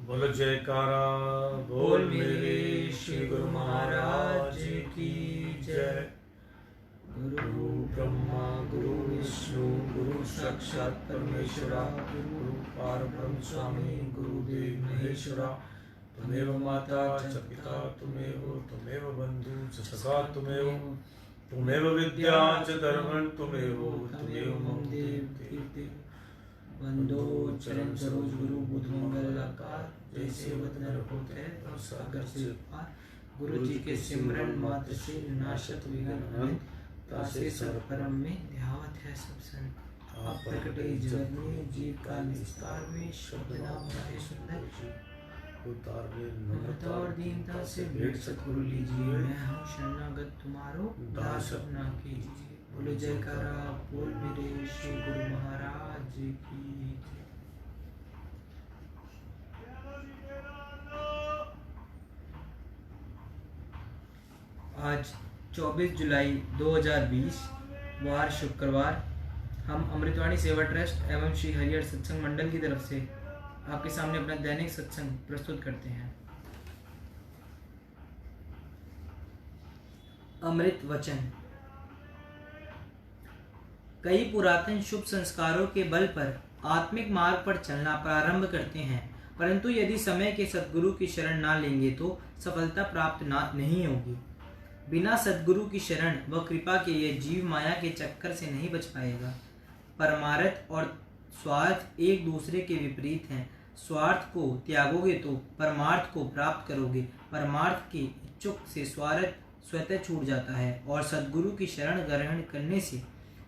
बोलो जयकारा बोल मेरे श्री गुरु महाराज की जय। गुरु ब्रह्मा गुरु विष्णु गुरु साक्षात परमेश्वरा गुरु पारब्रह्म स्वामी गुरुदेव महेश्वरा। तुमेव माता च पिता तुमेव बंधु च सखा तुमेव विद्या च धर्मं तुमेव मम देव। वंदो चरण सरोज गुरु बुध मंगल आकार, जैसे वदन होते तो सागर से पार। गुरु जी के सिमरन मात्र से विनाशत विघ्न, तासे सब परम में ध्यावत है सब संत। आप प्रकटे जगत में जीव का निस्तार में, शब्द नाम बड़े सुंदर उतार नम्रता और दीनता से भेंट सतगुरु लीजिए। मैं हूँ शरणागत तुम्हारो, दास अपना कीजिए। बोलो जयकारा बोल मेरे श्री गुरु महाराज की जय। आज 24 जुलाई 2020 वार शुक्रवार, हम अमृतवाणी सेवा ट्रस्ट एवं श्री हरिहर सत्संग मंडल की तरफ से आपके सामने अपना दैनिक सत्संग प्रस्तुत करते हैं। अमृत वचन। कई पुरातन शुभ संस्कारों के बल पर आत्मिक मार्ग पर चलना प्रारंभ करते हैं, परंतु यदि समय के सद्गुरु की शरण ना लेंगे तो सफलता प्राप्त नहीं होगी। बिना सद्गुरु की शरण व कृपा के ये जीव माया के चक्कर से नहीं बच पाएगा। परमार्थ और स्वार्थ एक दूसरे के विपरीत हैं। स्वार्थ को त्यागोगे तो परमार्थ को प्राप्त करोगे। परमार्थ के इच्छुक से स्वार्थ स्वतः छूट जाता है और सद्गुरु की शरण ग्रहण करने से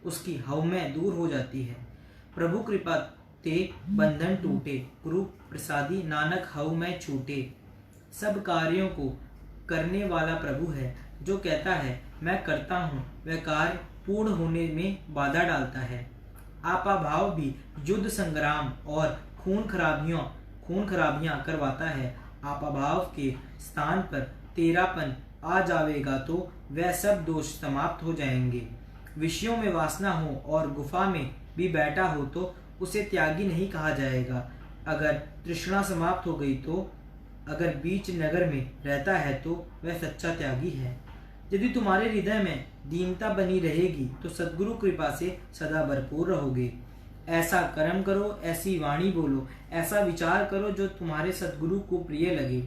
उसकी हवमय दूर हो जाती है। प्रभु कृपा ते बंधन टूटे, गुरु प्रसादी नानक हवमय छूटे। सब कार्यों को करने वाला प्रभु है, जो कहता है मैं करता हूँ, वह कार्य पूर्ण होने में बाधा डालता है। आपाभाव भी युद्ध संग्राम और खून खराबियां करवाता है। आपाभाव के स्थान पर तेरापन आ जाएगा तो वह सब दोष समाप्त हो जाएंगे। विषयों में वासना हो और गुफा में भी बैठा हो तो उसे त्यागी नहीं कहा जाएगा। अगर तृष्णा समाप्त हो गई तो अगर बीच नगर में रहता है तो वह सच्चा त्यागी है। यदि तुम्हारे हृदय में दीनता बनी रहेगी तो सद्गुरु कृपा से सदा भरपूर रहोगे। ऐसा कर्म करो, ऐसी वाणी बोलो, ऐसा विचार करो जो तुम्हारे सद्गुरु को प्रिय लगे।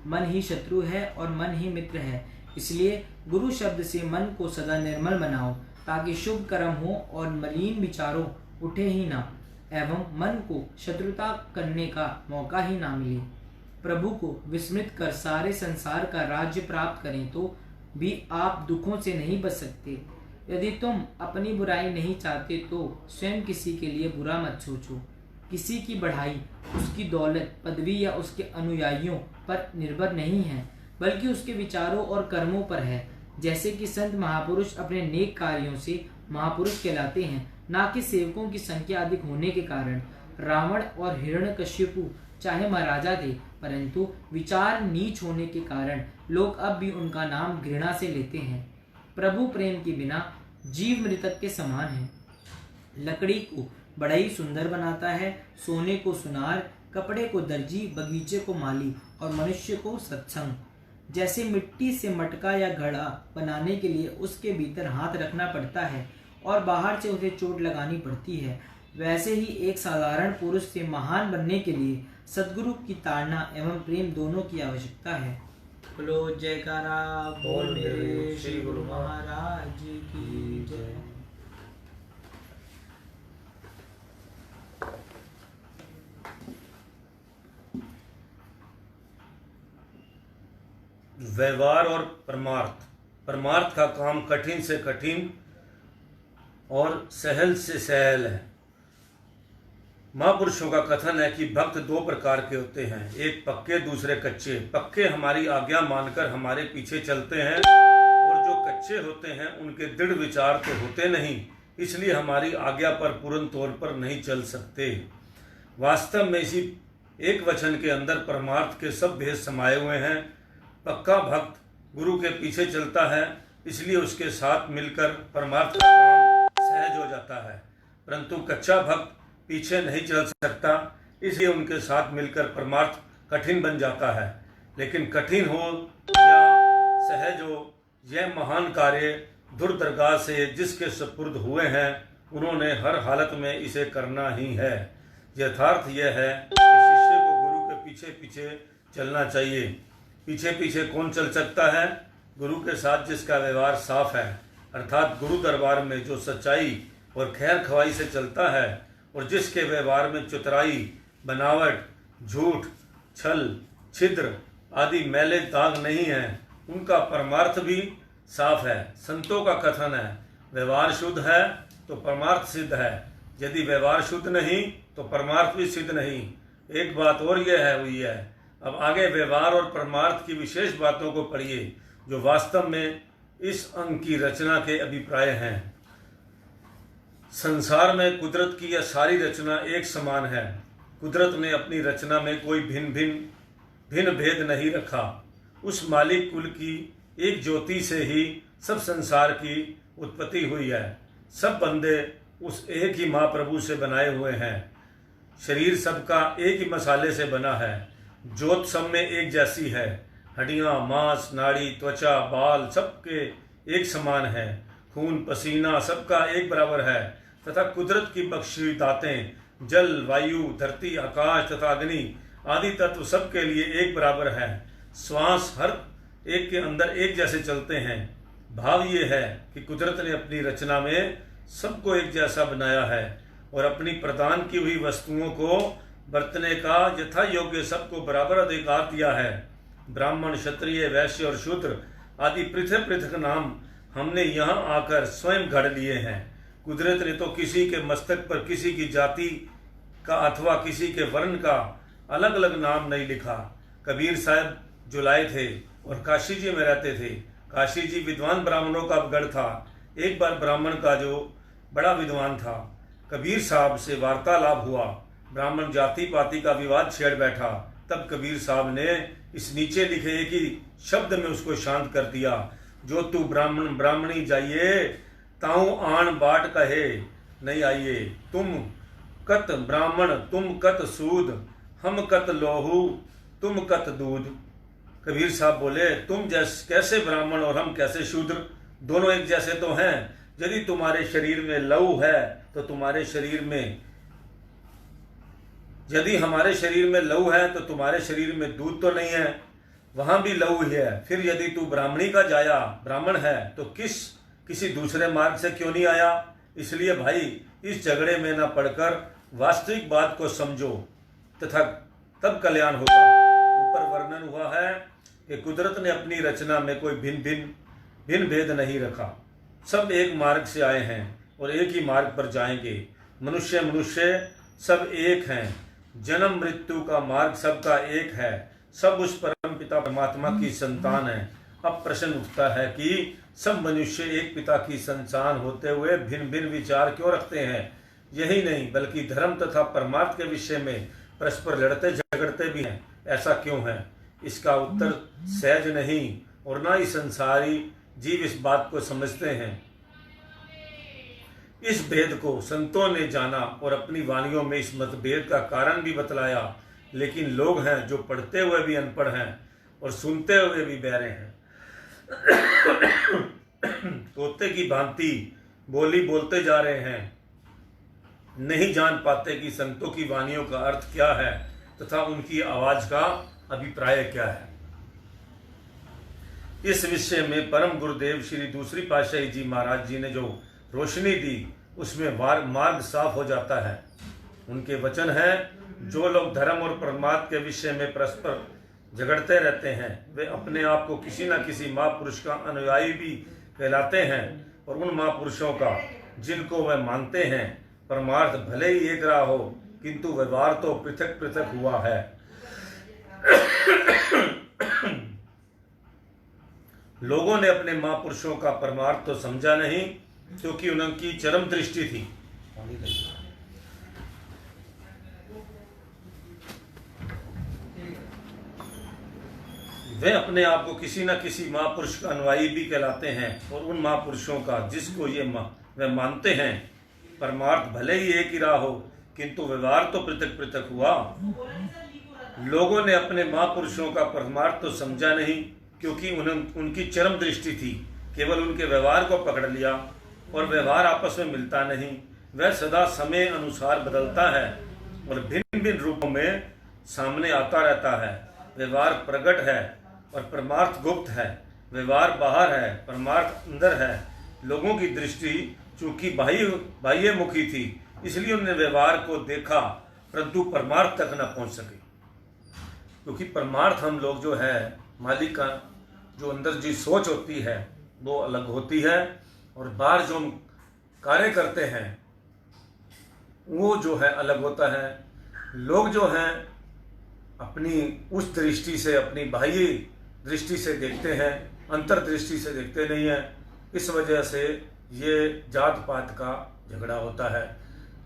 मन ही शत्रु है और मन ही मित्र है, इसलिए गुरु शब्द से मन को सदा निर्मल बनाओ, ताकि शुभ कर्म हो और मलिन विचारों उठे ही ना, एवं मन को शत्रुता करने का मौका ही ना मिले। प्रभु को विस्मृत कर सारे संसार का राज्य प्राप्त करें तो भी आप दुखों से नहीं बच सकते। यदि तुम अपनी बुराई नहीं चाहते तो स्वयं किसी के लिए बुरा मत सोचो। किसी की बढ़ाई उसकी दौलत, पदवी या उसके अनुयायियों पर निर्भर नहीं है, बल्कि उसके विचारों और कर्मों पर है। जैसे कि संत महापुरुष अपने नेक कार्यों से महापुरुष कहलाते हैं, ना कि सेवकों की संख्या अधिक होने के कारण। रावण और हिरण्यकश्यपु चाहे महाराजा थे, परंतु विचार नीच होने के कारण लोग अब भी उनका नाम घृणा से लेते हैं। प्रभु प्रेम के बिना जीव मृतक के समान है। लकड़ी को बढ़ई सुंदर बनाता है, सोने को सुनार, कपड़े को दर्जी, बगीचे को माली और मनुष्य को सत्संग। जैसे मिट्टी से मटका या घड़ा बनाने के लिए उसके भीतर हाथ रखना पड़ता है और बाहर से उसे चोट लगानी पड़ती है, वैसे ही एक साधारण पुरुष से महान बनने के लिए सद्गुरु की ताड़ना एवं प्रेम दोनों की आवश्यकता है। बोलो जयकारा बोल मेरे श्री गुरु महाराज की जय। व्यवहार और परमार्थ। परमार्थ का काम कठिन से कठिन और सहल से सहल है। महापुरुषों का कथन है कि भक्त दो प्रकार के होते हैं, एक पक्के दूसरे कच्चे। पक्के हमारी आज्ञा मानकर हमारे पीछे चलते हैं और जो कच्चे होते हैं उनके दृढ़ विचार तो होते नहीं, इसलिए हमारी आज्ञा पर पूर्ण तौर पर नहीं चल सकते। वास्तव में इसी एक वचन के अंदर परमार्थ के सब भेद समाये हुए हैं। पक्का भक्त गुरु के पीछे चलता है, इसलिए उसके साथ मिलकर परमार्थ का काम सहज हो जाता है, परंतु कच्चा भक्त पीछे नहीं चल सकता, इसलिए उनके साथ मिलकर परमार्थ कठिन बन जाता है। लेकिन कठिन हो या सहज हो, यह महान कार्य दुर्दरगाह से जिसके सुपुर्द हुए हैं उन्होंने हर हालत में इसे करना ही है। यथार्थ यह है कि शिष्य को गुरु के पीछे पीछे चलना चाहिए। पीछे पीछे कौन चल सकता है? गुरु के साथ जिसका व्यवहार साफ है, अर्थात गुरु दरबार में जो सच्चाई और खैर खवाई से चलता है और जिसके व्यवहार में चतुराई, बनावट, झूठ, छल, छिद्र आदि मैले दाग नहीं हैं, उनका परमार्थ भी साफ है। संतों का कथन है, व्यवहार शुद्ध है तो परमार्थ सिद्ध है, यदि व्यवहार शुद्ध नहीं तो परमार्थ भी सिद्ध नहीं। एक बात और यह है हुई है। अब आगे व्यवहार और परमार्थ की विशेष बातों को पढ़िए जो वास्तव में इस अंग की रचना के अभिप्राय हैं। संसार में कुदरत की यह सारी रचना एक समान है। कुदरत ने अपनी रचना में कोई भिन्न भेद नहीं रखा। उस मालिक कुल की एक ज्योति से ही सब संसार की उत्पत्ति हुई है। सब बंदे उस एक ही महाप्रभु से बनाए हुए हैं। शरीर सबका एक ही मसाले से बना है। ज्योत सब में एक जैसी है। हड्डियां, मांस, नाड़ी, त्वचा, बाल सबके एक समान है। खून, पसीना सबका एक बराबर है तथा कुदरत की बख्शी हुई दातें जल, वायु, धरती, आकाश तथा अग्नि आदि तत्व सबके लिए एक बराबर है। श्वास हर एक के अंदर एक जैसे चलते हैं। भाव ये है कि कुदरत ने अपनी रचना में सबको एक जैसा बनाया है और अपनी प्रदान की हुई वस्तुओं को बरतने का यथा योग्य सबको बराबर अधिकार दिया है। ब्राह्मण, क्षत्रिय, वैश्य और शूद्र आदि पृथक पृथक नाम हमने यहाँ आकर स्वयं घड़ लिए हैं। कुदरत ने तो किसी के मस्तक पर किसी की जाति का अथवा किसी के वर्ण का अलग अलग नाम नहीं लिखा। कबीर साहब जो लाए थे और काशी जी में रहते थे। काशी जी विद्वान ब्राह्मणों का गढ़ था। एक बार ब्राह्मण का जो बड़ा विद्वान था, कबीर साहब से वार्तालाप हुआ। ब्राह्मण जाति पाति का विवाद छेड़ बैठा। तब कबीर साहब ने इस नीचे लिखे एक ही शब्द में उसको शांत कर दिया, जो तू ब्राह्मण ब्राह्मणी जाइए ताऊ आन बाट कहे नहीं आइए। तुम कत ब्राह्मण तुम कत सूद, हम कत लोहू तुम कत दूध। कबीर साहब बोले, तुम कैसे ब्राह्मण और हम कैसे शूद्र, दोनों एक जैसे तो हैं। यदि तुम्हारे शरीर में लहू है तो तुम्हारे शरीर में, यदि हमारे शरीर में लहू है तो तुम्हारे शरीर में दूध तो नहीं है, वहां भी लहू ही है। फिर यदि तू ब्राह्मणी का जाया ब्राह्मण है तो किसी दूसरे मार्ग से क्यों नहीं आया? इसलिए भाई इस झगड़े में न पड़कर वास्तविक बात को समझो तथा तब कल्याण होगा। ऊपर वर्णन हुआ है कि कुदरत ने अपनी रचना में कोई भिन्न भेद नहीं रखा। सब एक मार्ग से आए हैं और एक ही मार्ग पर जाएंगे। मनुष्य सब एक हैं। जन्म मृत्यु का मार्ग सबका एक है। सब उस परम पिता परमात्मा की संतान है। अब प्रश्न उठता है कि सब मनुष्य एक पिता की संतान होते हुए भिन्न भिन्न विचार क्यों रखते हैं? यही नहीं बल्कि धर्म तथा परमार्थ के विषय में परस्पर लड़ते झगड़ते भी हैं। ऐसा क्यों है? इसका उत्तर सहज नहीं और ना ही संसारी जीव इस बात को समझते हैं। इस भेद को संतों ने जाना और अपनी वाणियों में इस मतभेद का कारण भी बतलाया। लेकिन लोग हैं जो पढ़ते हुए भी अनपढ़ हैं और सुनते हुए भी बहरे हैं। तोते की भांति बोली बोलते जा रहे हैं, नहीं जान पाते कि संतों की वाणियों का अर्थ क्या है तथा उनकी आवाज का अभिप्राय क्या है। इस विषय में परम गुरुदेव श्री दूसरी पातशाही जी महाराज जी ने जो रोशनी दी उसमें मार्ग साफ हो जाता है। उनके वचन है, जो लोग धर्म और परमार्थ के विषय में परस्पर झगड़ते रहते हैं वे अपने आप को किसी न किसी महापुरुष का अनुयायी भी कहलाते हैं और उन महापुरुषों का जिनको वह मानते हैं परमार्थ भले ही एक रहा हो किंतु व्यवहार तो पृथक पृथक हुआ है। लोगों ने अपने महापुरुषों का परमार्थ तो समझा नहीं क्योंकि उनकी चरम दृष्टि थी। वे अपने आप को किसी न किसी महापुरुष का अनुयायी भी कहलाते हैं और उन महापुरुषों का जिसको ये वे मानते हैं परमार्थ भले ही एक ही रहा हो किंतु व्यवहार तो पृथक पृथक हुआ। लोगों ने अपने महापुरुषों का परमार्थ तो समझा नहीं, क्योंकि उनकी चरम दृष्टि थी, केवल उनके व्यवहार को पकड़ लिया, और व्यवहार आपस में मिलता नहीं। वह सदा समय अनुसार बदलता है और भिन्न भिन्न रूपों में सामने आता रहता है। व्यवहार प्रकट है और परमार्थ गुप्त है। व्यवहार बाहर है, परमार्थ अंदर है। लोगों की दृष्टि चूंकि बाह्य मुखी थी, इसलिए उन्होंने व्यवहार को देखा, परंतु परमार्थ तक न पहुंच सके। क्योंकि परमार्थ हम लोग जो है, मालिक का जो अंदर जी सोच होती है वो अलग होती है, और बाहर जो हम कार्य करते हैं वो जो है अलग होता है। लोग जो हैं अपनी उस दृष्टि से, अपनी बाह्य दृष्टि से देखते हैं, अंतर्दृष्टि से देखते नहीं हैं। इस वजह से ये जात पात का झगड़ा होता है।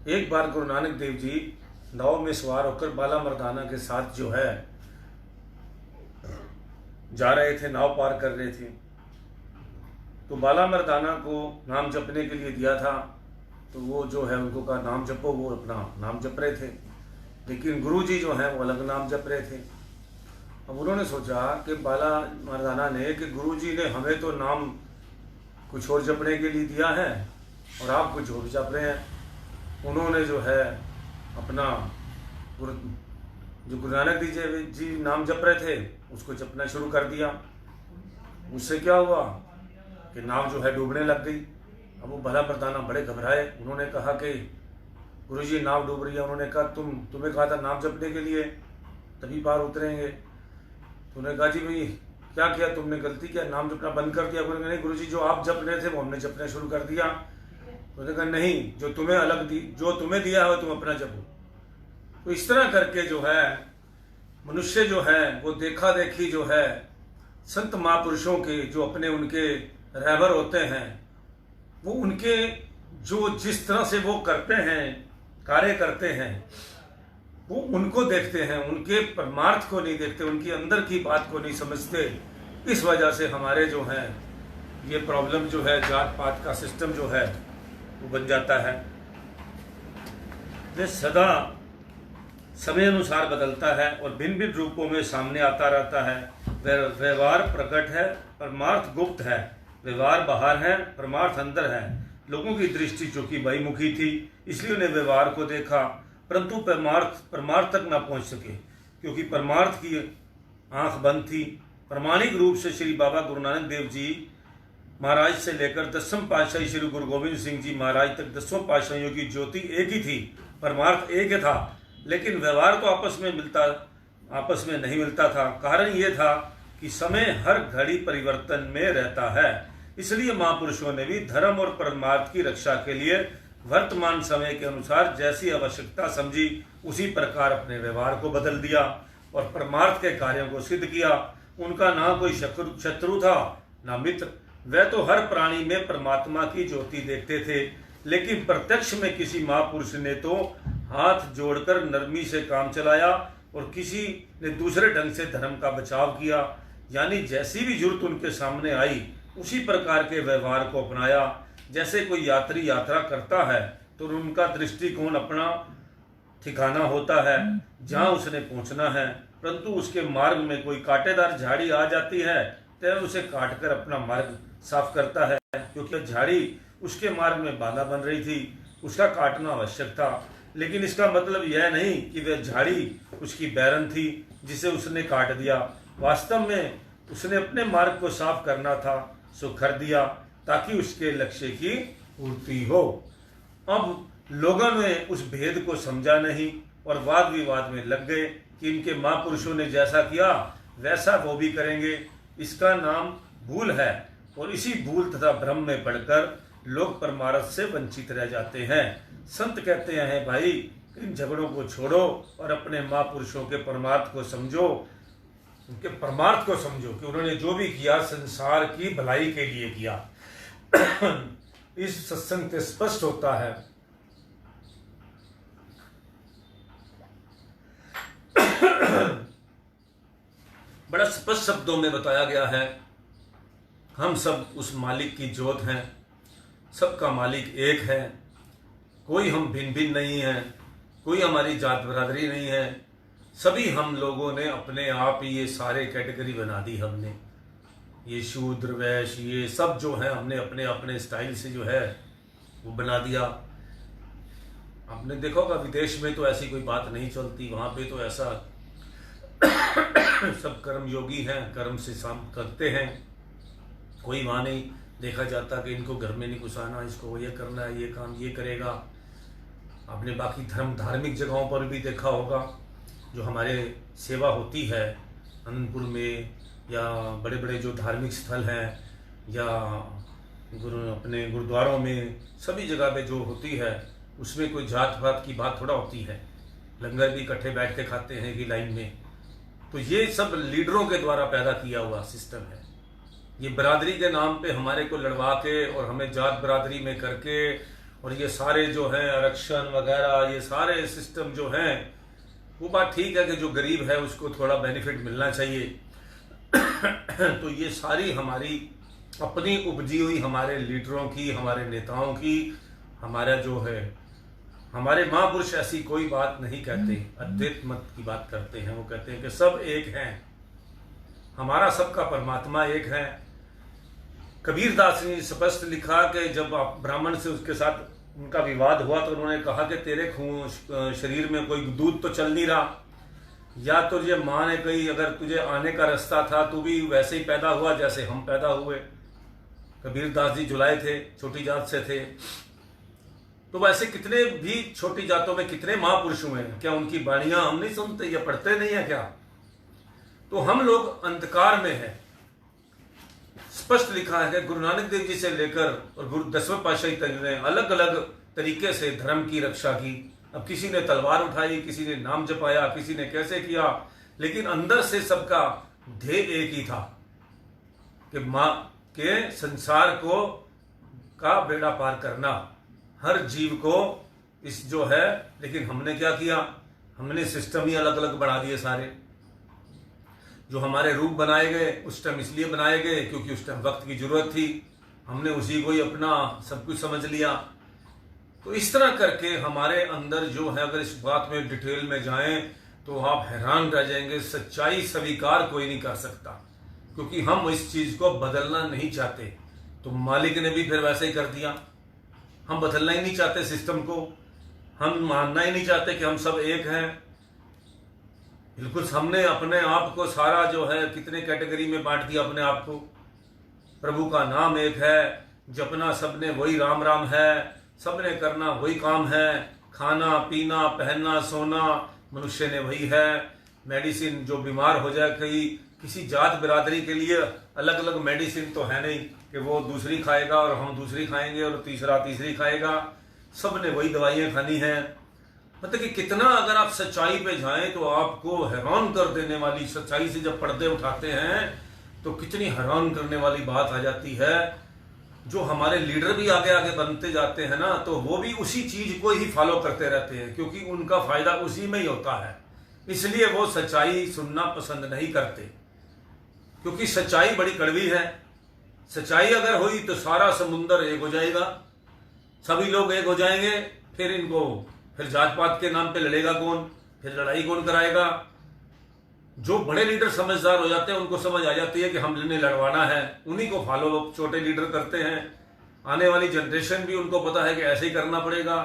एक बार गुरु नानक देव जी नाव में सवार होकर बाला मर्दाना के साथ जो है जा रहे थे, नाव पार कर रहे थे। तो बाला मर्दाना को नाम जपने के लिए दिया था, तो वो जो है उनको कहा नाम जपो, वो अपना नाम जप रहे थे, लेकिन गुरुजी जो हैं वो अलग नाम जप रहे थे। अब उन्होंने सोचा कि बाला मर्दाना ने कि गुरुजी ने हमें तो नाम कुछ और जपने के लिए दिया है और आप कुछ और जप रहे हैं। उन्होंने जो है अपना जो गुरु नानक देव जी नाम जप रहे थे उसको जपना शुरू कर दिया। उससे क्या हुआ कि नाव जो है डूबने लग गई। अब वो बाला मर्दाना बड़े घबराए। उन्होंने कहा कि गुरुजी नाव डूब रही है। उन्होंने कहा तुम्हें कहा था नाम जपने के लिए, तभी पार उतरेंगे। तो उन्होंने कहा जी भाई क्या किया तुमने, गलती किया, नाम जपना बंद कर दिया। उन्होंने कहा नहीं गुरुजी जो आप जप रहे थे वो हमने जपना शुरू कर दिया। उन्होंने कहा नहीं, जो तुम्हें दिया है तुम अपना जपो। तो इस तरह करके जो है मनुष्य जो है वो देखा देखी जो है संत महापुरुषों के जो अपने उनके रहबर होते हैं, वो उनके जो जिस तरह से वो करते हैं, कार्य करते हैं, वो उनको देखते हैं, उनके परमार्थ को नहीं देखते, उनकी अंदर की बात को नहीं समझते। इस वजह से हमारे जो है ये प्रॉब्लम जो है जात पात का सिस्टम जो है वो बन जाता है। वे सदा समय अनुसार बदलता है और भिन्न भिन्न रूपों में सामने आता रहता है। व्यवहार प्रकट है, परमार्थ गुप्त है। व्यवहार बाहर है, परमार्थ अंदर है। लोगों की दृष्टि चूंकि बहुमुखी थी, इसलिए उन्हें व्यवहार को देखा, परंतु परमार्थ तक न पहुंच सके, क्योंकि परमार्थ की आंख बंद थी। प्रमाणिक रूप से श्री बाबा गुरु नानक देव जी महाराज से लेकर 10वें पातशाही श्री गुरु गोविंद सिंह जी महाराज तक 10वें पातशाहियों की ज्योति एक ही थी, परमार्थ एक ही था, लेकिन व्यवहार तो आपस में नहीं मिलता था। कारण ये था कि समय हर घड़ी परिवर्तन में रहता है। इसलिए महापुरुषों ने भी धर्म और परमार्थ की रक्षा के लिए वर्तमान समय के अनुसार जैसी आवश्यकता समझी उसी प्रकार अपने व्यवहार को बदल दिया और परमार्थ के कार्यों को सिद्ध किया। उनका ना कोई शत्रु था ना मित्र। वह तो हर प्राणी में परमात्मा की ज्योति देखते थे, लेकिन प्रत्यक्ष में किसी महापुरुष ने तो हाथ जोड़कर नरमी से काम चलाया और किसी ने दूसरे ढंग से धर्म का बचाव किया। यानी जैसी भी जरूरत उनके सामने आई उसी प्रकार के व्यवहार को अपनाया। जैसे कोई यात्री यात्रा करता है तो उनका दृष्टिकोण अपना ठिकाना होता है जहां उसने पहुंचना है, परंतु उसके मार्ग में कोई कांटेदार झाड़ी आ जाती है तो उसे काटकर अपना मार्ग साफ करता है, क्योंकि झाड़ी उसके मार्ग में बाधा बन रही थी, उसका काटना आवश्यक था। लेकिन इसका मतलब यह नहीं कि वह झाड़ी उसकी बैरन थी जिसे उसने काट दिया। वास्तव में उसने अपने मार्ग को साफ करना था, सो कर दिया ताकि उसके लक्ष्य की पूर्ति हो। अब लोगों ने उस भेद को समझा नहीं और वाद विवाद में लग गए कि इनके महापुरुषों ने जैसा किया वैसा वो भी करेंगे। इसका नाम भूल है और इसी भूल तथा भ्रम में पड़कर लोग परमार्थ से वंचित रह जाते हैं। संत कहते हैं भाई इन झगड़ों को छोड़ो और अपने महापुरुषों के परमार्थ को समझो, उनके परमार्थ को समझो कि उन्होंने जो भी किया संसार की भलाई के लिए किया। इस सत्संग से स्पष्ट होता है बड़ा स्पष्ट शब्दों में बताया गया है, हम सब उस मालिक की जोत हैं, सबका मालिक एक है, कोई हम भिन्न भिन्न नहीं है, कोई हमारी जात बरादरी नहीं है, सभी हम लोगों ने अपने आप ही ये सारे कैटेगरी बना दी हमने, ये शूद्र वैश्य ये सब जो है हमने अपने अपने स्टाइल से जो है वो बना दिया। आपने देखा होगा विदेश में तो ऐसी कोई बात नहीं चलती, वहाँ पे तो ऐसा सब कर्म योगी हैं, कर्म से शाम करते हैं, कोई वहाँ नहीं देखा जाता कि इनको घर में नहीं घुसाना, इसको ये करना है, ये काम ये करेगा। आपने बाकी धार्मिक जगहों पर भी देखा होगा, जो हमारे सेवा होती है अनंतपुर में या बड़े बड़े जो धार्मिक स्थल हैं या अपने गुरुद्वारों में, सभी जगह पे जो होती है उसमें कोई जात पात की बात थोड़ा होती है, लंगर भी इकट्ठे बैठ के खाते हैं कि लाइन में। तो ये सब लीडरों के द्वारा पैदा किया हुआ सिस्टम है। ये बरादरी के नाम पे हमारे को लड़वा के और हमें जात बरादरी में करके और ये सारे जो हैं आरक्षण वगैरह ये सारे सिस्टम जो हैं, वो बात ठीक है कि जो गरीब है उसको थोड़ा बेनिफिट मिलना चाहिए। तो ये सारी हमारी अपनी उपजी हुई हमारे लीडरों की, हमारे नेताओं की, हमारा जो है हमारे महापुरुष ऐसी कोई बात नहीं कहते, अद्वैत मत की बात करते हैं। वो कहते हैं कि सब एक हैं, हमारा सबका परमात्मा एक है। कबीर दास ने स्पष्ट लिखा कि जब आप ब्राह्मण से उसके साथ उनका विवाद हुआ तो उन्होंने कहा कि तेरे खून शरीर में कोई दूध तो चल नहीं रहा, या तुझे माँ ने कही अगर तुझे आने का रास्ता था तू भी वैसे ही पैदा हुआ जैसे हम पैदा हुए। कबीर दास जी जुलाए थे, छोटी जात से थे। तो वैसे कितने भी छोटी जातों में कितने महापुरुष हुए हैं, क्या उनकी वाणियां हम नहीं सुनते या पढ़ते नहीं है क्या? तो हम लोग अंधकार में हैं। स्पष्ट लिखा है कि गुरु नानक देव जी से लेकर और गुरु 10वें पातशाही तक ने अलग अलग तरीके से धर्म की रक्षा की। अब किसी ने तलवार उठाई, किसी ने नाम जपाया, किसी ने कैसे किया, लेकिन अंदर से सबका ध्येय एक ही था कि माँ के संसार को का बेड़ा पार करना, हर जीव को इस जो है। लेकिन हमने क्या किया, हमने सिस्टम ही अलग अलग बना दिए सारे। जो हमारे रूप बनाए गए उस टाइम इसलिए बनाए गए क्योंकि उस टाइम वक्त की जरूरत थी, हमने उसी को ही अपना सब कुछ समझ लिया। तो इस तरह करके हमारे अंदर जो है, अगर इस बात में डिटेल में जाएं तो आप हैरान रह जाएंगे। सच्चाई स्वीकार कोई नहीं कर सकता क्योंकि हम इस चीज को बदलना नहीं चाहते। तो मालिक ने भी फिर वैसे ही कर दिया। हम बदलना ही नहीं चाहते सिस्टम को, हम मानना ही नहीं चाहते कि हम सब एक हैं। बिल्कुल हमने अपने आप को सारा जो है कितने कैटेगरी में बांट दिया अपने आप को। प्रभु का नाम एक है, जपना सबने वही राम राम है, सबने करना वही काम है, खाना पीना पहनना सोना मनुष्य ने वही है। मेडिसिन जो बीमार हो जाए, कहीं किसी जात बिरादरी के लिए अलग अलग मेडिसिन तो है नहीं कि वो दूसरी खाएगा और हम दूसरी खाएंगे और तीसरा तीसरी खाएगा, सबने वही दवाइयाँ खानी है। मतलब कि कितना अगर आप सच्चाई पे जाएं तो आपको हैरान कर देने वाली, सच्चाई से जब पर्दे उठाते हैं तो कितनी हैरान करने वाली बात आ जाती है। जो हमारे लीडर भी आगे आगे बनते जाते हैं ना, तो वो भी उसी चीज को ही फॉलो करते रहते हैं क्योंकि उनका फायदा उसी में ही होता है। इसलिए वो सच्चाई सुनना पसंद नहीं करते क्योंकि सच्चाई बड़ी कड़वी है। सच्चाई अगर हुई तो सारा समुंदर एक हो जाएगा, सभी लोग एक हो जाएंगे। फिर जात पात के नाम पे लड़ेगा कौन, फिर लड़ाई कौन कराएगा? जो बड़े लीडर समझदार हो जाते हैं उनको समझ आ जाती है कि हमने लड़वाना है, उन्हीं को फॉलो छोटे लीडर करते हैं। आने वाली जनरेशन भी उनको पता है कि ऐसे ही करना पड़ेगा।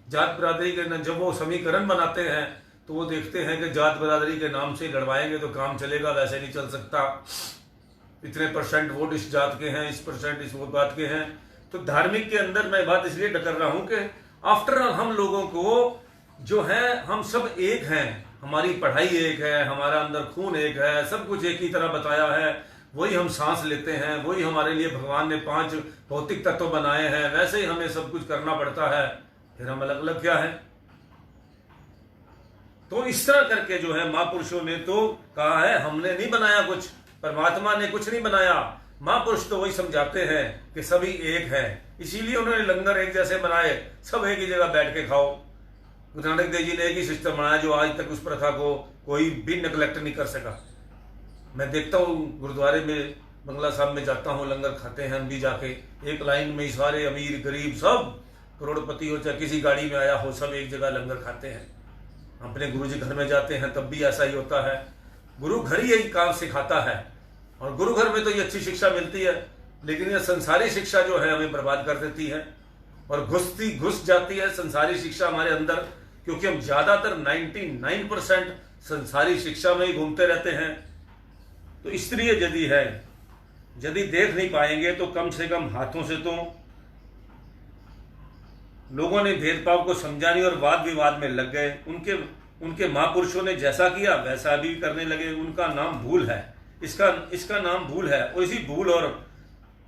जात बिरादरी के जब वो समीकरण बनाते हैं तो वो देखते हैं कि जात बिरादरी के नाम से लड़वाएंगे तो काम चलेगा, वैसे नहीं चल सकता। इतने परसेंट वोट इस जात के हैं, इस परसेंट इस वो बात के हैं। तो धार्मिक के अंदर मैं बात इसलिए कर रहा हूं कि आफ्टर ऑल हम लोगों को जो है, हम सब एक हैं, हमारी पढ़ाई एक है, हमारा अंदर खून एक है, सब कुछ एक ही तरह बताया है। वही हम सांस लेते हैं, वही हमारे लिए भगवान ने 5 भौतिक तत्व बनाए हैं, वैसे ही हमें सब कुछ करना पड़ता है। फिर हम अलग अलग क्या है? तो इस तरह करके जो है महापुरुषों ने तो कहा है, हमने नहीं बनाया कुछ, परमात्मा ने कुछ नहीं बनाया। महापुरुष तो वही समझाते हैं कि सभी एक है, इसीलिए उन्होंने लंगर एक जैसे बनाए, सब एक ही जगह बैठ के खाओ। गुरु नानक देव जी ने एक ही सिस्टम बनाया जो आज तक उस प्रथा को कोई भी नेग्लेक्ट नहीं कर सका। मैं देखता हूँ गुरुद्वारे में, बंगला साहब में जाता हूँ, लंगर खाते हैं हम भी जाके, एक लाइन में ही सारे अमीर गरीब सब करोड़पति हो चाहे किसी गाड़ी में आया हो, सब एक जगह लंगर खाते हैं। अपने गुरु जी घर में जाते हैं तब भी ऐसा ही होता है। गुरु घर ही यही काम सिखाता है और गुरु घर में तो ये अच्छी शिक्षा मिलती है, लेकिन ये संसारी शिक्षा जो है हमें बर्बाद कर देती है और घुस जाती है संसारी शिक्षा हमारे अंदर, क्योंकि हम ज़्यादातर 99% संसारी शिक्षा में ही घूमते रहते हैं। तो इसलिए यदि देख नहीं पाएंगे तो कम से कम हाथों से तो लोगों ने भेदभाव को समझा नहीं और वाद विवाद में लग गए। उनके महापुरुषों ने जैसा किया वैसा भी करने लगे। उनका नाम भूल है, इसका नाम भूल है। और इसी भूल और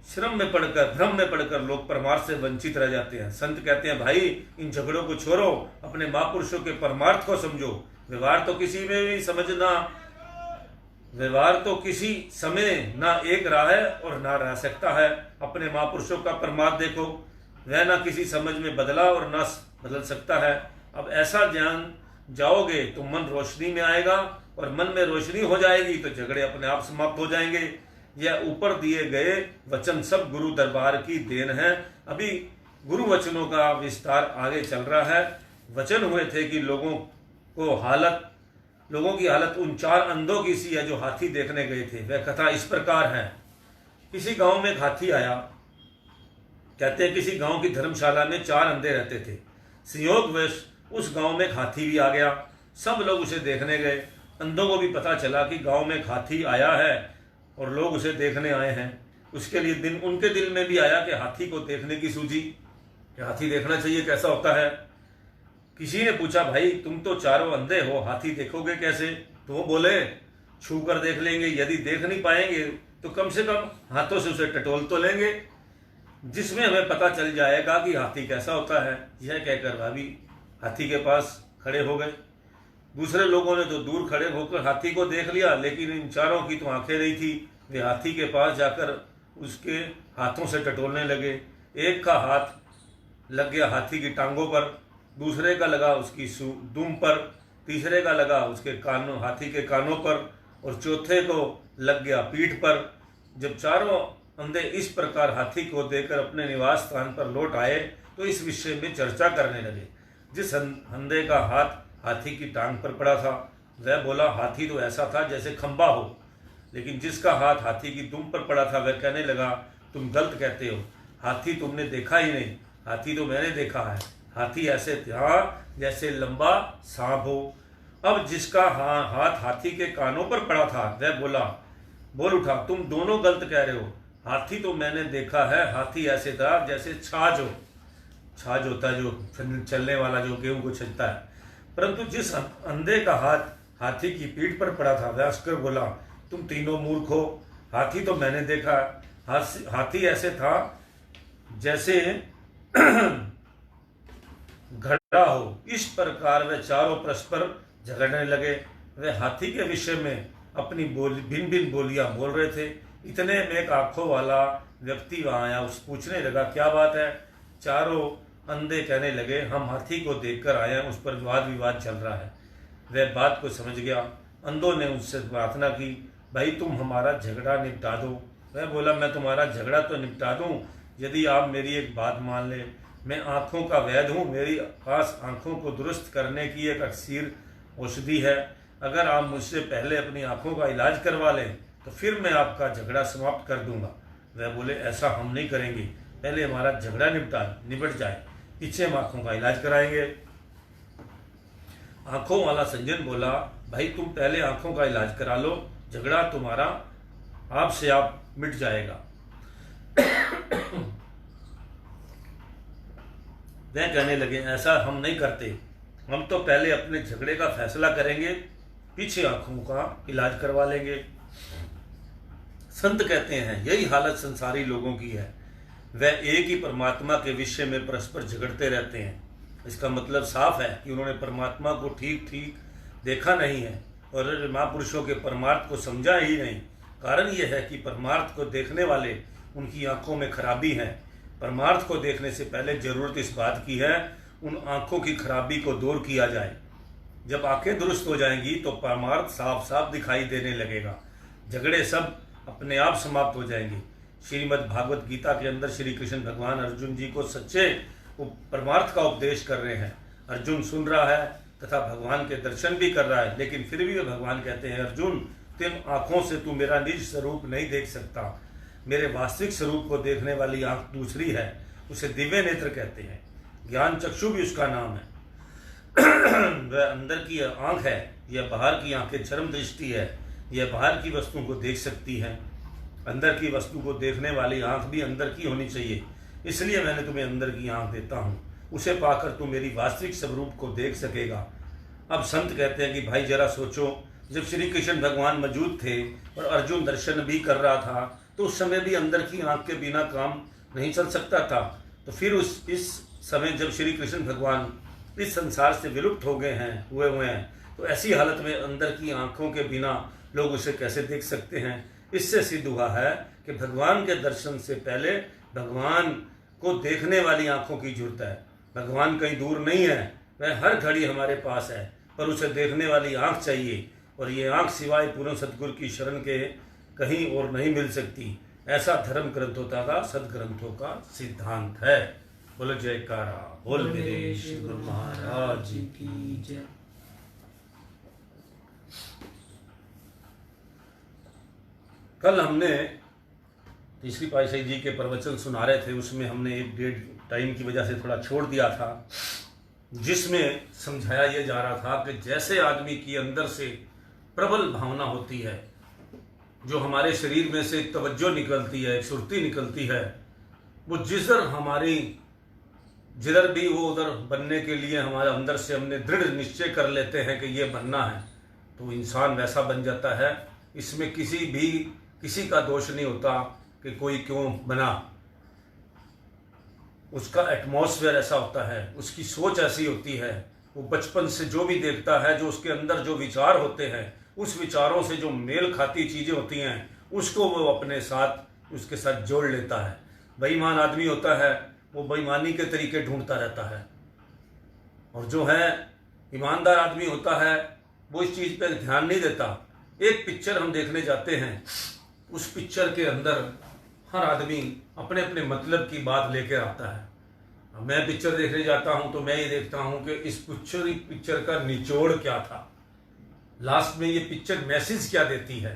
श्रम में पढ़कर, भ्रम में पढ़कर लोग परमार्थ से वंचित रह जाते हैं। संत कहते हैं भाई इन झगड़ों को छोड़ो, अपने महापुरुषों के परमार्थ को समझो। व्यवहार तो किसी में भी समझना, व्यवहार तो किसी समय ना एक रहा है और ना रह सकता है। अपने महापुरुषों का परमार्थ देखो, वह ना किसी समझ में बदला और ना बदल सकता है। अब ऐसा ज्ञान जाओगे तो मन रोशनी में आएगा और मन में रोशनी हो जाएगी तो झगड़े अपने आप समाप्त हो जाएंगे। यह ऊपर दिए गए वचन सब गुरु दरबार की देन है। अभी गुरु वचनों का विस्तार आगे चल रहा है। वचन हुए थे कि लोगों की हालत उन 4 अंधों की सी है जो हाथी देखने गए थे। वह कथा इस प्रकार है। किसी गांव में एक हाथी आया। कहते हैं किसी गांव की धर्मशाला में 4 अंधे रहते थे। संयोगवश उस गांव में एक हाथी भी आ गया। सब लोग उसे देखने गए। अंधों को भी पता चला कि गांव में एक हाथी आया है और लोग उसे देखने आए हैं। उसके लिए उनके दिल में भी आया कि हाथी को देखने की सूझी कि हाथी देखना चाहिए, कैसा होता है। किसी ने पूछा भाई तुम तो चारों अंधे हो, हाथी देखोगे कैसे? तो वो बोले छू कर देख लेंगे, यदि देख नहीं पाएंगे तो कम से कम हाथों से उसे टटोल तो लेंगे, जिसमें हमें पता चल जाएगा कि हाथी कैसा होता है। यह कहकर भाभी हाथी के पास खड़े हो गए। दूसरे लोगों ने तो दूर खड़े होकर हाथी को देख लिया, लेकिन इन चारों की तो आंखें नहीं थी। वे हाथी के पास जाकर उसके हाथों से टटोलने लगे। एक का हाथ लग गया हाथी की टांगों पर, दूसरे का लगा उसकी दुम पर, तीसरे का लगा उसके कानों, हाथी के कानों पर, और चौथे को लग गया पीठ पर। जब चारों अंधे इस प्रकार हाथी को देखकर अपने निवास स्थान पर लौट आए तो इस विषय में चर्चा करने लगे। जिस अंधे का हाथ हाथी की टांग पर पड़ा था वह बोला हाथी तो ऐसा था जैसे खंबा हो, लेकिन जिसका हाथ हाथी की दुम पर पड़ा था वह कहने लगा तुम गलत कहते हो, हाथी तुमने देखा ही नहीं, हाथी तो मैंने देखा है। हाथी ऐसे था जैसे लंबा सांप हो। अब जिसका हाथ हाथी के कानों पर पड़ा था वह बोल उठा तुम दोनों गलत कह रहे हो, हाथी तो मैंने देखा है, हाथी ऐसे था जैसे छाछ होता है जो चलने वाला, जो गेहूं को छलता है। परंतु जिस अंधे का हाथ हाथी की पीठ पर पड़ा था वह हंसकर बोला तुम तीनों मूर्ख हो, हाथी तो मैंने देखा, हाथी ऐसे था जैसे घड़ा हो। इस प्रकार वे चारों परस्पर झगड़ने लगे। वे हाथी के विषय में अपनी भिन्न भिन्न बोलियां बोल रहे थे। इतने में एक आंखों वाला व्यक्ति वहां आया। उस पूछने लगा क्या बात है? चारों अंधे कहने लगे हम हाथी को देखकर आए हैं, उस पर वाद विवाद चल रहा है। वह बात को समझ गया। अंधों ने उससे प्रार्थना की भाई तुम हमारा झगड़ा निपटा दो। वह बोला मैं तुम्हारा झगड़ा तो निपटा दूं यदि आप मेरी एक बात मान ले। मैं आँखों का वैद्य हूँ, मेरी पास आँखों को दुरुस्त करने की एक अक्सीर औषधि है। अगर आप मुझसे पहले अपनी आँखों का इलाज करवा लें तो फिर मैं आपका झगड़ा समाप्त कर दूंगा। वह बोले ऐसा हम नहीं करेंगे, पहले हमारा झगड़ा निपट जाए, पीछे हम आँखों का इलाज कराएंगे। आँखों वाला संजन बोला भाई तुम पहले आँखों का इलाज करा लो, झगड़ा तुम्हारा आपसे आप मिट जाएगा। वह कहने लगे ऐसा हम नहीं करते, हम तो पहले अपने झगड़े का फैसला करेंगे, पीछे आंखों का इलाज करवा लेंगे। संत कहते हैं यही हालत संसारी लोगों की है। वह एक ही परमात्मा के विषय में परस्पर झगड़ते रहते हैं। इसका मतलब साफ है कि उन्होंने परमात्मा को ठीक ठीक देखा नहीं है और महापुरुषों के परमार्थ को समझा ही नहीं। कारण यह है कि परमार्थ को देखने वाले उनकी आंखों में खराबी है। परमार्थ को देखने से पहले जरूरत इस बात की है उन आंखों की खराबी को दूर किया जाए। जब आंखें दुरुस्त हो जाएंगी तो परमार्थ साफ साफ दिखाई देने लगेगा, झगड़े सब अपने आप समाप्त हो जाएंगे। श्रीमद् भागवत गीता के अंदर श्री कृष्ण भगवान अर्जुन जी को सच्चे परमार्थ का उपदेश कर रहे हैं। अर्जुन सुन रहा है, तथा भगवान के दर्शन भी कर रहा है, लेकिन फिर भी वे भगवान कहते हैं, अर्जुन तिन आँखों से तू मेरा निज स्वरूप नहीं देख सकता, मेरे वास्तविक स्वरूप को देखने वाली आँख दूसरी है, उसे दिव्य नेत्र कहते हैं। ज्ञान चक्षु भी उसका नाम है। वह अंदर की आँख है, यह बाहर की आँखें चरम दृष्टि है, यह बाहर की वस्तु को देख सकती है। अंदर की वस्तु को देखने वाली आँख भी अंदर की होनी चाहिए, इसलिए मैंने तुम्हें अंदर की आँख देता हूँ, उसे पाकर तू मेरी वास्तविक स्वरूप को देख सकेगा। अब संत कहते हैं कि भाई जरा सोचो, जब श्री कृष्ण भगवान मौजूद थे और अर्जुन दर्शन भी कर रहा था, तो उस समय भी अंदर की आँख के बिना काम नहीं चल सकता था। तो फिर इस समय जब श्री कृष्ण भगवान इस संसार से विलुप्त हो गए हुए हैं, तो ऐसी हालत में अंदर की आँखों के बिना लोग उसे कैसे देख सकते हैं। इससे सिद्ध हुआ है कि भगवान के दर्शन से पहले भगवान को देखने वाली आँखों की जरूरत है। भगवान कहीं दूर नहीं है, वह हर घड़ी हमारे पास है, पर उसे देखने वाली आँख चाहिए, और ये आँख सिवाय पूर्ण सदगुरु की शरण के कहीं और नहीं मिल सकती। ऐसा धर्म ग्रंथों का सदग्रंथों का सिद्धांत है। बोलो जयकारा, बोल मेरे श्री गुरु महाराज की जय। कल हमने तीसरी पातशाही जी के प्रवचन सुना रहे थे, उसमें हमने 1-1.5 टाइम की वजह से थोड़ा छोड़ दिया था, जिसमें समझाया ये जा रहा था कि जैसे आदमी की अंदर से प्रबल भावना होती है, जो हमारे शरीर में से तवज्जो निकलती है, सुरती निकलती है, वो जिधर भी वो उधर बनने के लिए हमारे अंदर से हमने दृढ़ निश्चय कर लेते हैं कि ये बनना है, तो इंसान वैसा बन जाता है। इसमें किसी का दोष नहीं होता कि कोई क्यों बना, उसका एटमॉस्फेयर ऐसा होता है, उसकी सोच ऐसी होती है, वो बचपन से जो भी देखता है, जो उसके अंदर जो विचार होते हैं, उस विचारों से जो मेल खाती चीज़ें होती हैं, उसको वो अपने साथ उसके साथ जोड़ लेता है। बेईमान आदमी होता है, वो बेईमानी के तरीके ढूंढता रहता है, और जो है ईमानदार आदमी होता है, वो इस चीज़ पर ध्यान नहीं देता। एक पिक्चर हम देखने जाते हैं, उस पिक्चर के अंदर हर आदमी अपने अपने मतलब की बात लेकर आता है। मैं पिक्चर देखने जाता हूं तो मैं ये देखता हूं कि इस पिक्चर का निचोड़ क्या था, लास्ट में ये पिक्चर मैसेज क्या देती है।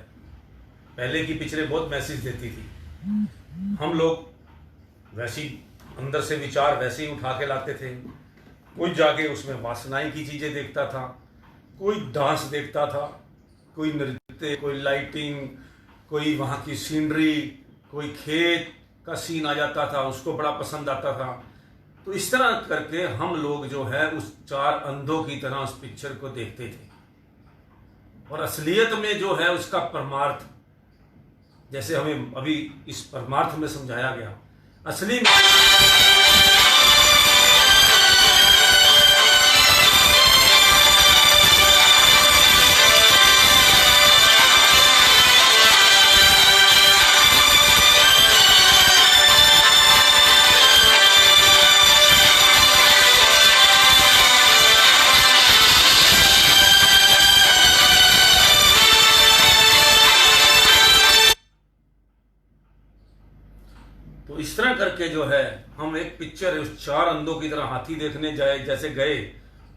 पहले की पिक्चरें बहुत मैसेज देती थी, हम लोग वैसी अंदर से विचार वैसे ही उठा के लाते थे। कोई जाके उसमें वासनाएं की चीज़ें देखता था, कोई डांस देखता था, कोई नृत्य, कोई लाइटिंग, कोई वहाँ की सीनरी, कोई खेत का सीन आ जाता था, उसको बड़ा पसंद आता था। तो इस तरह करके हम लोग जो है उस 4 अंधों की तरह उस पिक्चर को देखते थे, और असलियत में जो है उसका परमार्थ, जैसे हमें अभी इस परमार्थ में समझाया गया, असली में इस तरह करके जो है हम एक पिक्चर उस 4 अंधों की तरह हाथी देखने जैसे गए,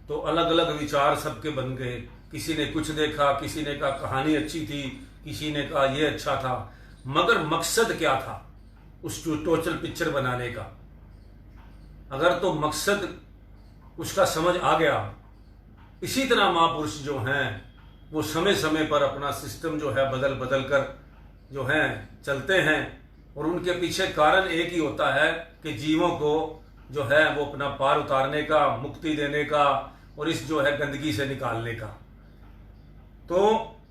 तो अलग अलग विचार सबके बन गए। किसी ने कुछ देखा, किसी ने कहा कहानी अच्छी थी, किसी ने कहा ये अच्छा था, मगर मकसद क्या था उस टोटल पिक्चर बनाने का। अगर तो मकसद उसका समझ आ गया, इसी तरह महापुरुष जो हैं वो समय समय पर अपना सिस्टम जो है बदल बदल कर जो है चलते हैं, और उनके पीछे कारण एक ही होता है कि जीवों को जो है वो अपना पार उतारने का, मुक्ति देने का, और इस जो है गंदगी से निकालने का। तो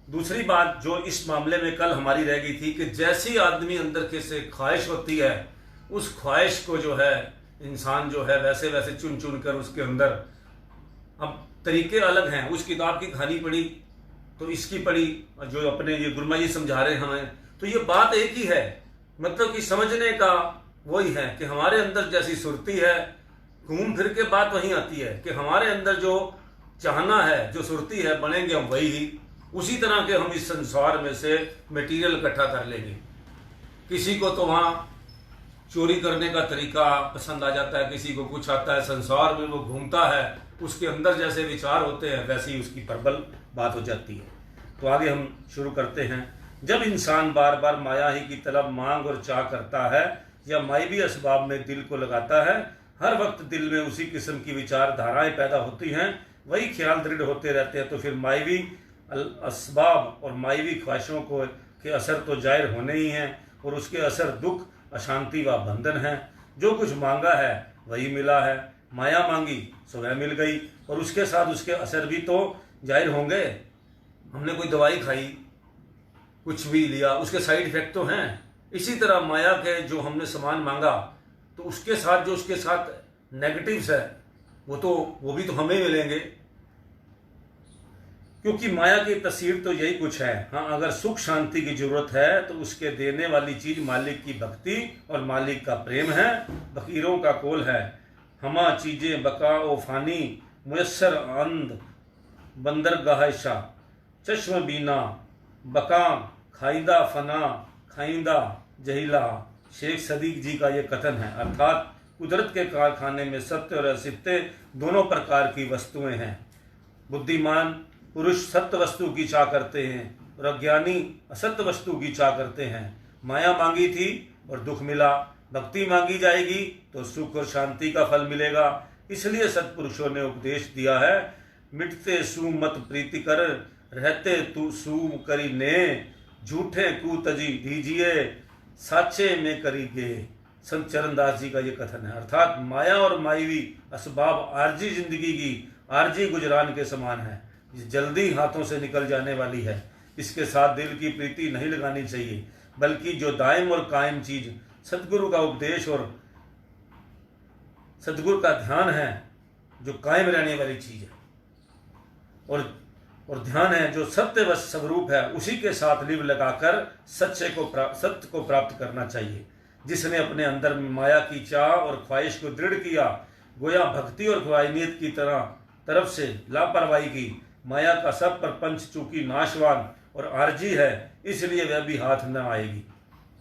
दूसरी बात जो इस मामले में कल हमारी रह गई थी कि जैसी आदमी अंदर के से ख्वाहिश होती है, उस ख्वाहिश को जो है इंसान जो है वैसे वैसे चुन चुन कर उसके अंदर, अब तरीके अलग हैं। उस किताब की कहानी पढ़ी तो इसकी पढ़ी, जो अपने ये गुरुमा जी समझा रहे हैं हमें, तो ये बात एक ही है, मतलब कि समझने का वही है कि हमारे अंदर जैसी सुरती है, घूम फिर के बात वहीं आती है कि हमारे अंदर जो चाहना है, जो सुरती है, बनेंगे हम वही ही, उसी तरह के हम इस संसार में से मटेरियल इकट्ठा कर लेंगे। किसी को तो वहाँ चोरी करने का तरीका पसंद आ जाता है, किसी को कुछ आता है, संसार में वो घूमता है, उसके अंदर जैसे विचार होते हैं वैसी उसकी प्रबल बात हो जाती है। तो आगे हम शुरू करते हैं। जब इंसान बार बार माया ही की तलब, मांग और चाह करता है या मायवी असबाब में दिल को लगाता है, हर वक्त दिल में उसी किस्म की विचारधाराएं पैदा होती हैं, वही ख्याल दृढ़ होते रहते हैं, तो फिर मायवी असबाब और मायवी ख्वाहिशों को के असर तो जाहिर होने ही हैं, और उसके असर दुख, अशांति व बंधन है। जो कुछ मांगा है वही मिला है, माया मांगी सो वह मिल गई, और उसके साथ उसके असर भी तो जाहिर होंगे। हमने कोई दवाई खाई, कुछ भी लिया, उसके साइड इफेक्ट तो हैं। इसी तरह माया के जो हमने सामान मांगा तो उसके साथ जो उसके साथ नेगेटिव्स है वो भी तो हमें मिलेंगे, क्योंकि माया की तस्वीर तो यही कुछ है। हाँ, अगर सुख शांति की जरूरत है तो उसके देने वाली चीज मालिक की भक्ति और मालिक का प्रेम है। फकीरों का कौल है, हमा चीजें बका ओ फानी, मुयस्सर अंध बंदरगाह शाह, चश्म बीना बकाम खाइंदा फना खाइंदा जहिला। शेख सदीक जी का ये कथन है। अर्थात कुदरत के कारखाने में सत्य और असत्य दोनों प्रकार की वस्तुएं हैं। बुद्धिमान पुरुष सत्य वस्तु की चाह करते हैं और अज्ञानी असत्य वस्तु की चाह करते हैं। माया मांगी थी और दुख मिला, भक्ति मांगी जाएगी तो सुख और शांति का फल मिलेगा। इसलिए सत्पुरुषों ने उपदेश दिया है, मिटते सू मत प्रीति कर, रहते तू सू करी ने, झूठे कू तजी दीजिए, साचे में करी गे। संत चरणदास जी का ये कथन है। अर्थात माया और मायवी असबाब आरजी जिंदगी की आरजी गुजरान के समान है, जल्दी हाथों से निकल जाने वाली है। इसके साथ दिल की प्रीति नहीं लगानी चाहिए, बल्कि जो दायम और कायम चीज सदगुरु का उपदेश और सदगुरु का ध्यान है, जो कायम रहने वाली चीज है और ध्यान है जो सत्य व स्वरूप है, उसी के साथ लिव लगाकर सत्य को प्राप्त करना चाहिए। जिसने अपने अंदर में माया की चाह और ख्वाहिश को दृढ़ किया, गोया भक्ति और ख्वाहियत की तरफ से लापरवाही की, माया का सब प्रपंच चूंकि नाशवान और आरजी है, इसलिए वह भी हाथ न आएगी।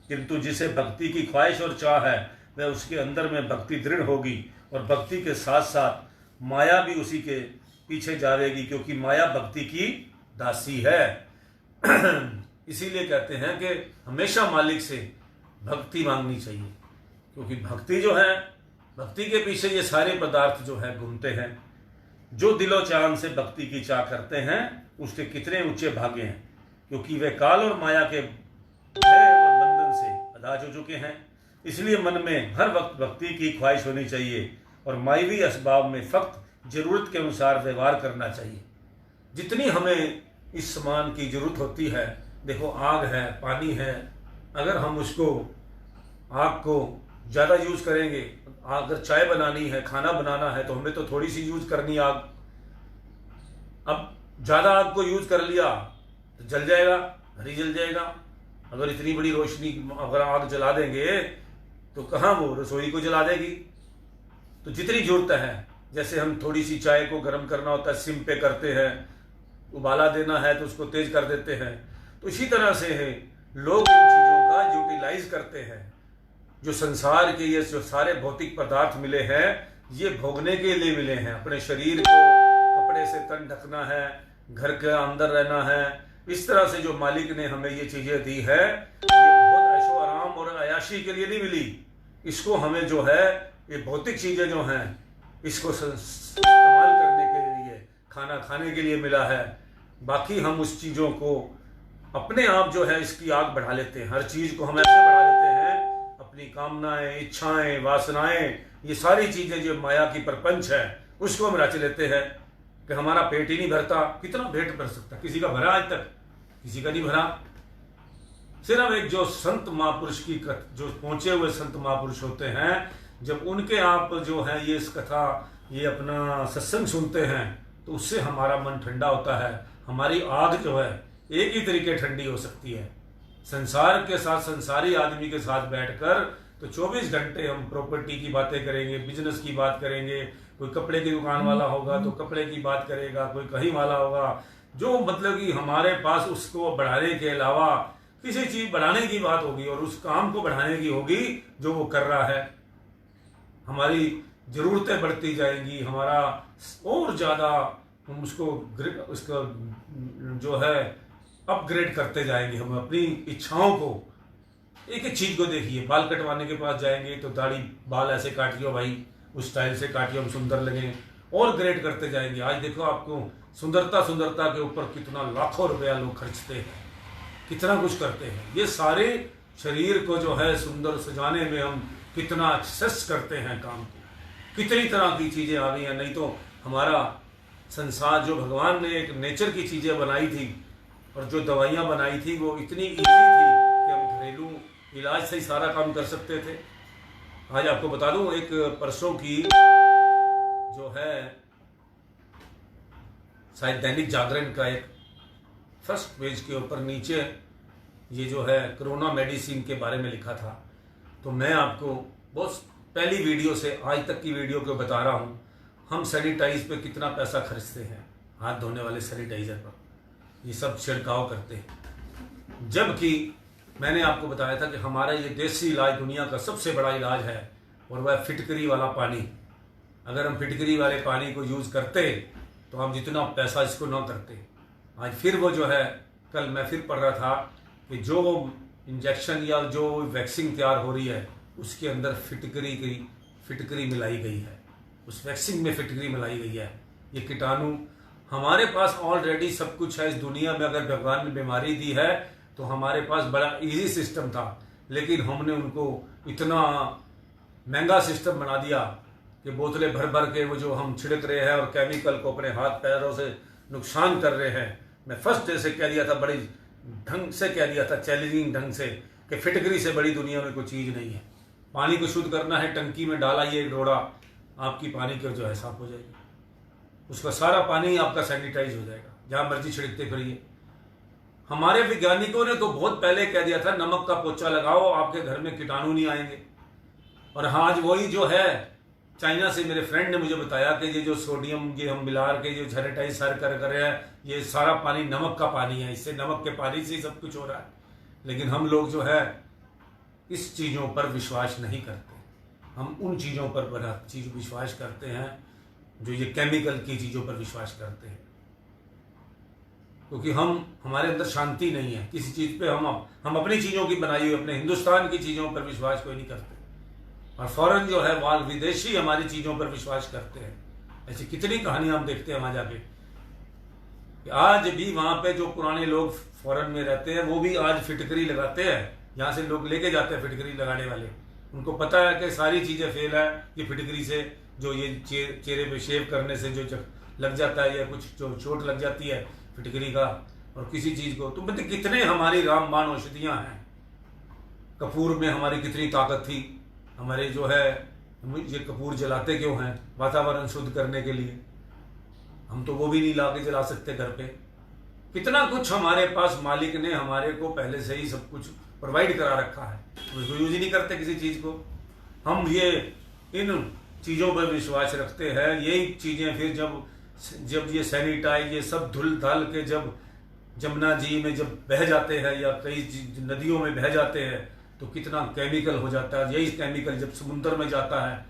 किंतु जिसे भक्ति की ख्वाहिश और चाह है, वह उसके अंदर में भक्ति दृढ़ होगी और भक्ति के साथ साथ माया भी उसी के पीछे जाएगी, क्योंकि माया भक्ति की दासी है। इसीलिए कहते हैं कि हमेशा मालिक से भक्ति मांगनी चाहिए, क्योंकि भक्ति जो है, भक्ति के पीछे ये सारे पदार्थ जो है घूमते हैं। जो दिलो चांद से भक्ति की चाह करते हैं उसके कितने ऊंचे भाग्य हैं, क्योंकि वे काल और माया के भय और बंधन से आजाद हो चुके हैं। इसलिए मन में हर वक्त भक्ति की ख्वाहिश होनी चाहिए और मायवी असबाब में फक्त जरूरत के अनुसार व्यवहार करना चाहिए। जितनी हमें इस सामान की जरूरत होती है, देखो आग है, पानी है, अगर हम उसको आग को ज़्यादा यूज़ करेंगे, अगर चाय बनानी है, खाना बनाना है, तो हमें तो थोड़ी सी यूज़ करनी आग। अब ज़्यादा आग को यूज़ कर लिया तो जल जाएगा, घर ही जल जाएगा। अगर इतनी बड़ी रोशनी अगर आग जला देंगे तो कहाँ वो रसोई को जला देगी। तो जितनी जरूरत है, जैसे हम थोड़ी सी चाय को गर्म करना होता है, सिम पे करते हैं, उबाला देना है तो उसको तेज कर देते हैं, तो इसी तरह से है लोग इन चीज़ों का यूटिलाइज करते हैं। जो संसार के ये जो सारे भौतिक पदार्थ मिले हैं, ये भोगने के लिए मिले हैं। अपने शरीर को कपड़े से तन ढकना है, घर के अंदर रहना है, इस तरह से जो मालिक ने हमें ये चीज़ें दी है, ये बहुत ऐशो आराम और अयाशी के लिए नहीं मिली। इसको हमें जो है ये भौतिक चीज़ें जो हैं, इसको इस्तेमाल करने के लिए, खाना खाने के लिए मिला है। बाकी हम उस चीज़ों को अपने आप जो है इसकी आग बढ़ा लेते हैं। हर चीज़ को हम ऐसे बढ़ा लेते हैं, अपनी कामनाएं, इच्छाएं, वासनाएं, ये सारी चीज़ें जो माया की प्रपंच है, उसको हम रच लेते हैं कि हमारा पेट ही नहीं भरता। कितना पेट भर सकता? किसी का भरा आज तक? किसी का नहीं भरा। सिर्फ एक जो संत महापुरुष की जो पहुंचे हुए संत महापुरुष होते हैं, जब उनके आप जो है ये इस कथा, ये अपना सत्संग सुनते हैं, तो उससे हमारा मन ठंडा होता है। हमारी आग जो है एक ही तरीके ठंडी हो सकती है। संसार के साथ, संसारी आदमी के साथ बैठकर तो 24 घंटे हम प्रॉपर्टी की बातें करेंगे, बिजनेस की बात करेंगे, कोई कपड़े की दुकान वाला होगा तो कपड़े की बात करेगा, कोई कहीं वाला होगा, जो मतलब कि हमारे पास उसको बढ़ाने के अलावा किसी चीज बढ़ाने की बात होगी और उस काम को बढ़ाने की होगी जो वो कर रहा है। हमारी जरूरतें बढ़ती जाएंगी, हमारा और ज्यादा हम उसका जो है अपग्रेड करते जाएंगे। हम अपनी इच्छाओं को, एक एक चीज को देखिए, बाल कटवाने के पास जाएंगे तो दाढ़ी बाल ऐसे काटियो भाई, उस स्टाइल से काटियो, हम सुंदर लगे, और ग्रेड करते जाएंगे। आज देखो आपको सुंदरता के ऊपर कितना लाखों रुपया लोग खर्चते हैं, कितना कुछ करते हैं। ये सारे शरीर को जो है सुंदर सजाने में हम कितना एक्सेस करते हैं काम को, कितनी तरह की चीजें आ गई हैं। नहीं तो हमारा संसार जो भगवान ने एक नेचर की चीजें बनाई थी और जो दवाइयाँ बनाई थी वो इतनी ईजी थी कि हम घरेलू इलाज से ही सारा काम कर सकते थे। आज आपको बता दूं, एक परसों की जो है शायद दैनिक जागरण का एक फर्स्ट पेज के ऊपर नीचे ये जो है कोरोना मेडिसिन के बारे में लिखा था। तो मैं आपको बहुत पहली वीडियो से आज तक की वीडियो को बता रहा हूँ, हम सैनिटाइज पे कितना पैसा खर्चते हैं, हाथ धोने वाले सैनिटाइजर पर ये सब छिड़काव करते हैं। जबकि मैंने आपको बताया था कि हमारा ये देसी इलाज दुनिया का सबसे बड़ा इलाज है और वह फिटकरी वाला पानी। अगर हम फिटकरी वाले पानी को यूज़ करते तो हम जितना पैसा इसको ना करते। आज फिर वो जो है, कल मैं फिर पढ़ रहा था कि जो इंजेक्शन या जो वैक्सीन तैयार हो रही है उसके अंदर फिटकरी मिलाई गई है, उस वैक्सीन में फिटकरी मिलाई गई है। ये कीटाणु, हमारे पास ऑलरेडी सब कुछ है इस दुनिया में। अगर भगवान ने बीमारी दी है तो हमारे पास बड़ा इजी सिस्टम था, लेकिन हमने उनको इतना महंगा सिस्टम बना दिया कि बोतलें भर भर के वो जो हम छिड़क रहे हैं और केमिकल को अपने हाथ पैरों से नुकसान कर रहे हैं। मैं फर्स्ट डे से कह दिया था, बड़ी ढंग से कह दिया था, चैलेंजिंग ढंग से, कि फिटकरी से बड़ी दुनिया में कोई चीज़ नहीं है। पानी को शुद्ध करना है, टंकी में डाला ये डोड़ा, आपकी पानी का जो है साफ हो जाएगी, उसका सारा पानी आपका सैनिटाइज हो जाएगा, जहाँ मर्जी छिड़कते फिरिए। हमारे वैज्ञानिकों ने तो बहुत पहले कह दिया था, नमक का पोछा लगाओ, आपके घर में कीटाणु नहीं आएंगे। और हाँ, आज वही जो है चाइना से मेरे फ्रेंड ने मुझे बताया कि ये जो सोडियम ये हम मिला के जो सैनिटाइज सर कर रहे हैं, ये सारा पानी नमक का पानी है, इससे नमक के पानी से ही सब कुछ हो रहा है। लेकिन हम लोग जो है इस चीज़ों पर विश्वास नहीं करते, हम उन चीज़ों पर बड़ा चीज विश्वास करते हैं जो ये केमिकल की चीज़ों पर विश्वास करते हैं, क्योंकि हमारे अंदर शांति नहीं है किसी चीज़ पे। हम अपनी चीज़ों की बनाई हुई, अपने हिंदुस्तान की चीज़ों पर विश्वास कोई नहीं करते, और फौरन जो है वहाँ विदेशी हमारी चीज़ों पर विश्वास करते हैं। ऐसी कितनी कहानियां हम देखते हैं वहाँ जाके। आज भी वहाँ पे जो पुराने लोग फॉरेन में रहते हैं वो भी आज फिटकरी लगाते हैं, यहाँ से लोग लेके जाते हैं फिटकरी लगाने वाले। उनको पता है कि सारी चीज़ें फेल है, कि फिटकरी से जो ये चेहरे पे शेव करने से जो लग जाता है या कुछ जो चोट लग जाती है फिटकरी का, और किसी चीज़ को तो मतलब कितने हमारी रामबाण औषधियाँ हैं। कपूर में हमारी कितनी ताकत थी, हमारे जो है ये कपूर जलाते क्यों हैं? वातावरण शुद्ध करने के लिए। हम तो वो भी नहीं ला के जला सकते घर पे। कितना कुछ हमारे पास मालिक ने हमारे को पहले से ही सब कुछ प्रोवाइड करा रखा है, उसको यूज ही नहीं करते किसी चीज़ को। हम ये इन चीज़ों पर विश्वास रखते हैं। यही चीज़ें फिर जब ये सैनिटाइज ये सब धुल धाल के जब जमुना जी में जब बह जाते हैं या कई नदियों में बह जाते हैं तो कितना केमिकल हो जाता है। यही केमिकल जब समुद्र में जाता है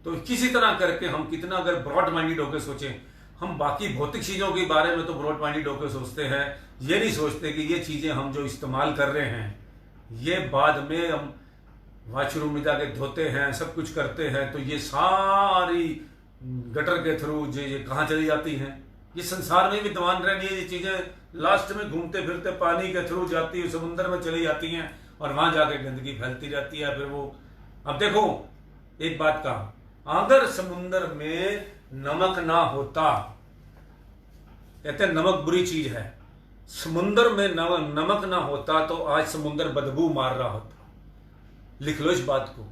तो किसी तरह करके हम कितना अगर ब्रॉड माइंडेड होकर सोचें, हम बाकी भौतिक चीज़ों के बारे में तो ब्रॉड माइंडेड होकर सोचते हैं, ये नहीं सोचते कि ये चीज़ें हम जो इस्तेमाल कर रहे हैं ये बाद में हम वॉशरूम में जाके धोते हैं, सब कुछ करते हैं, तो ये सारी गटर के थ्रू ये कहाँ चली जाती हैं? ये संसार में विद्वान रहनी है, ये चीज़ें लास्ट में घूमते फिरते पानी के थ्रू जाती है, समुद्र में चली जाती हैं और वहां जाके गंदगी फैलती रहती है। फिर वो अब देखो एक बात का, अगर समुद्र में नमक ना होता, कहते हैं नमक बुरी चीज है, समुद्र में नमक ना होता तो आज समुद्र बदबू मार रहा होता। लिख लो इस बात को।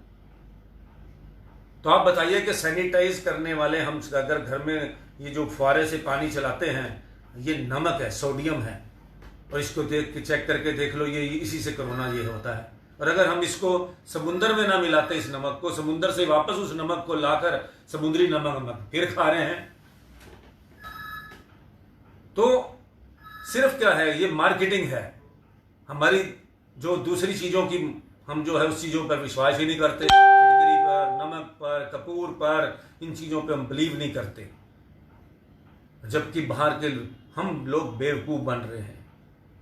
तो आप बताइए कि सैनिटाइज करने वाले हम अगर घर में ये जो फुहारे से पानी चलाते हैं ये नमक है, सोडियम है, और इसको देख के चेक करके देख लो ये इसी से कोरोना ये होता है। और अगर हम इसको समुद्र में ना मिलाते, इस नमक को समुद्र से वापस उस नमक को लाकर समुद्री नमक फिर खा रहे हैं, तो सिर्फ क्या है, ये मार्केटिंग है। हमारी जो दूसरी चीज़ों की हम जो है उस चीज़ों पर विश्वास ही नहीं करते, फिटकरी पर, नमक पर, कपूर पर, इन चीज़ों पर हम बिलीव नहीं करते, जबकि बाहर के हम लोग बेवकूफ़ बन रहे हैं,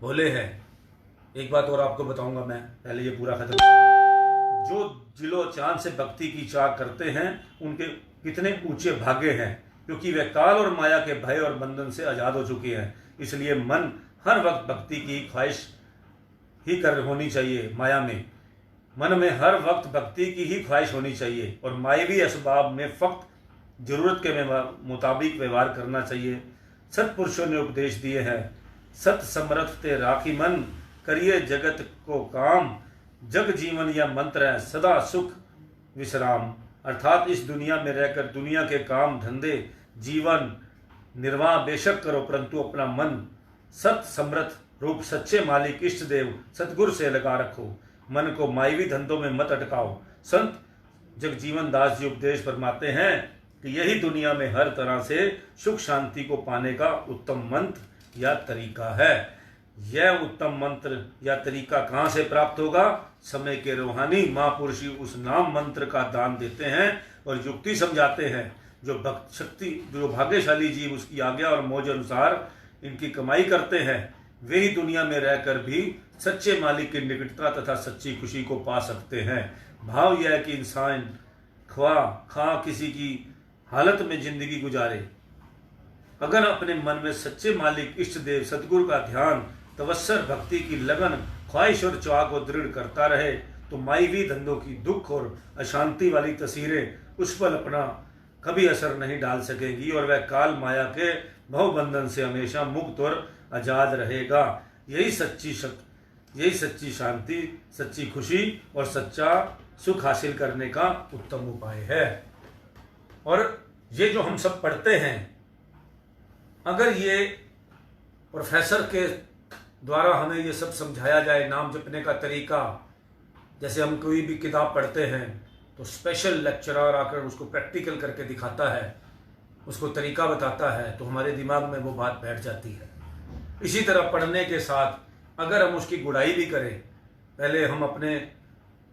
भोले हैं। एक बात और आपको बताऊंगा मैं, पहले ये पूरा खत्म। जो जिलो चांद से भक्ति की चाह करते हैं उनके कितने ऊंचे भाग्य हैं, क्योंकि वे काल और माया के भय और बंधन से आज़ाद हो चुके हैं। इसलिए मन हर वक्त भक्ति की ख्वाहिश ही कर होनी चाहिए। माया में मन में हर वक्त भक्ति की ही ख्वाहिश होनी चाहिए और मायवी असबाब में फक्त जरूरत के मुताबिक व्यवहार करना चाहिए। सत्पुरुषों ने उपदेश दिए हैं, सत समर्थ ते राखी मन, करिए जगत को काम, जग जीवन या मंत्र है सदा सुख विश्राम। अर्थात इस दुनिया में रहकर दुनिया के काम धंधे जीवन निर्वाह बेशक करो, परंतु अपना मन सत समर्थ रूप सच्चे मालिक इष्ट देव सतगुरु से लगा रखो। मन को मायवी धंधों में मत अटकाओ। संत जगजीवन दास जी उपदेश फरमाते हैं कि यही दुनिया में हर तरह से सुख शांति को पाने का उत्तम मंत्र या तरीका है। यह उत्तम मंत्र या तरीका कहाँ से प्राप्त होगा? समय के रूहानी महापुरुषी उस नाम मंत्र का दान देते हैं और युक्ति समझाते हैं। जो भक्त शक्ति जो भाग्यशाली जीव उसकी आज्ञा और मौज अनुसार इनकी कमाई करते हैं, वे ही दुनिया में रहकर भी सच्चे मालिक की निकटता तथा सच्ची खुशी को पा सकते हैं। भाव यह है कि इंसान खा किसी की हालत में जिंदगी गुजारे, अगर अपने मन में सच्चे मालिक इष्ट देव सतगुरु का ध्यान तवस्सर भक्ति की लगन ख्वाहिश और चाह को दृढ़ करता रहे, तो मायवी धंधों की दुख और अशांति वाली तस्वीरें उस पर अपना कभी असर नहीं डाल सकेगी और वह काल माया के भवबंधन से हमेशा मुक्त और आजाद रहेगा। यही सच्ची शांति, सच्ची खुशी और सच्चा सुख हासिल करने का उत्तम उपाय है। और ये जो हम सब पढ़ते हैं, अगर ये प्रोफेसर के द्वारा हमें ये सब समझाया जाए, नाम जपने का तरीका, जैसे हम कोई भी किताब पढ़ते हैं तो स्पेशल लेक्चरर आकर उसको प्रैक्टिकल करके दिखाता है, उसको तरीका बताता है, तो हमारे दिमाग में वो बात बैठ जाती है। इसी तरह पढ़ने के साथ अगर हम उसकी गुड़ाई भी करें, पहले हम अपने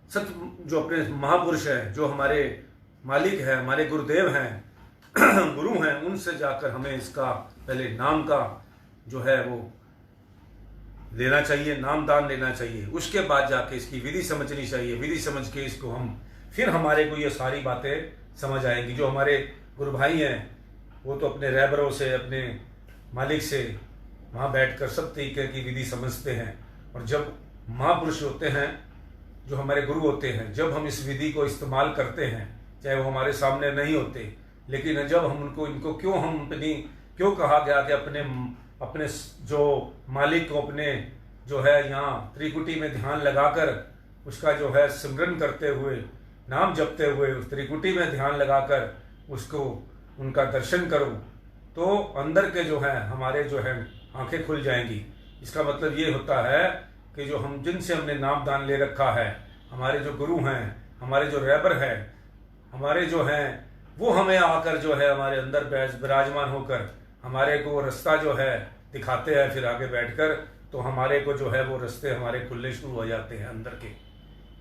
जो अपने महापुरुष हैं, जो हमारे मालिक हैं, हमारे गुरुदेव हैं, गुरु हैं, उनसे जाकर हमें इसका पहले नाम का जो है वो लेना चाहिए, नाम दान लेना चाहिए। उसके बाद जाके इसकी विधि समझनी चाहिए। विधि समझ के इसको हम फिर हमारे को ये सारी बातें समझ आएंगी। जो हमारे गुरु भाई हैं वो तो अपने रहबरों से, अपने मालिक से वहाँ बैठकर सब तरीके की विधि समझते हैं। और जब महापुरुष होते हैं, जो हमारे गुरु होते हैं, जब हम इस विधि को इस्तेमाल करते हैं, चाहे वो हमारे सामने नहीं होते, लेकिन जब हम इनको क्यों कहा गया कि अपने जो मालिक को अपने जो है यहाँ त्रिकुटी में ध्यान लगाकर उसका जो है सिमरन करते हुए, नाम जपते हुए उस त्रिकुटी में ध्यान लगाकर उसको उनका दर्शन करो, तो अंदर के जो है हमारे जो है आंखें खुल जाएंगी। इसका मतलब ये होता है कि जो हम जिनसे हमने नाम दान ले रखा है, हमारे जो गुरु हैं, हमारे जो रहबर हैं, हमारे जो हैं, वो हमें आकर जो है हमारे अंदर विराजमान होकर हमारे को रास्ता जो है दिखाते हैं। फिर आगे बैठकर तो हमारे को जो है वो रास्ते हमारे खुलने शुरू हो जाते हैं अंदर के।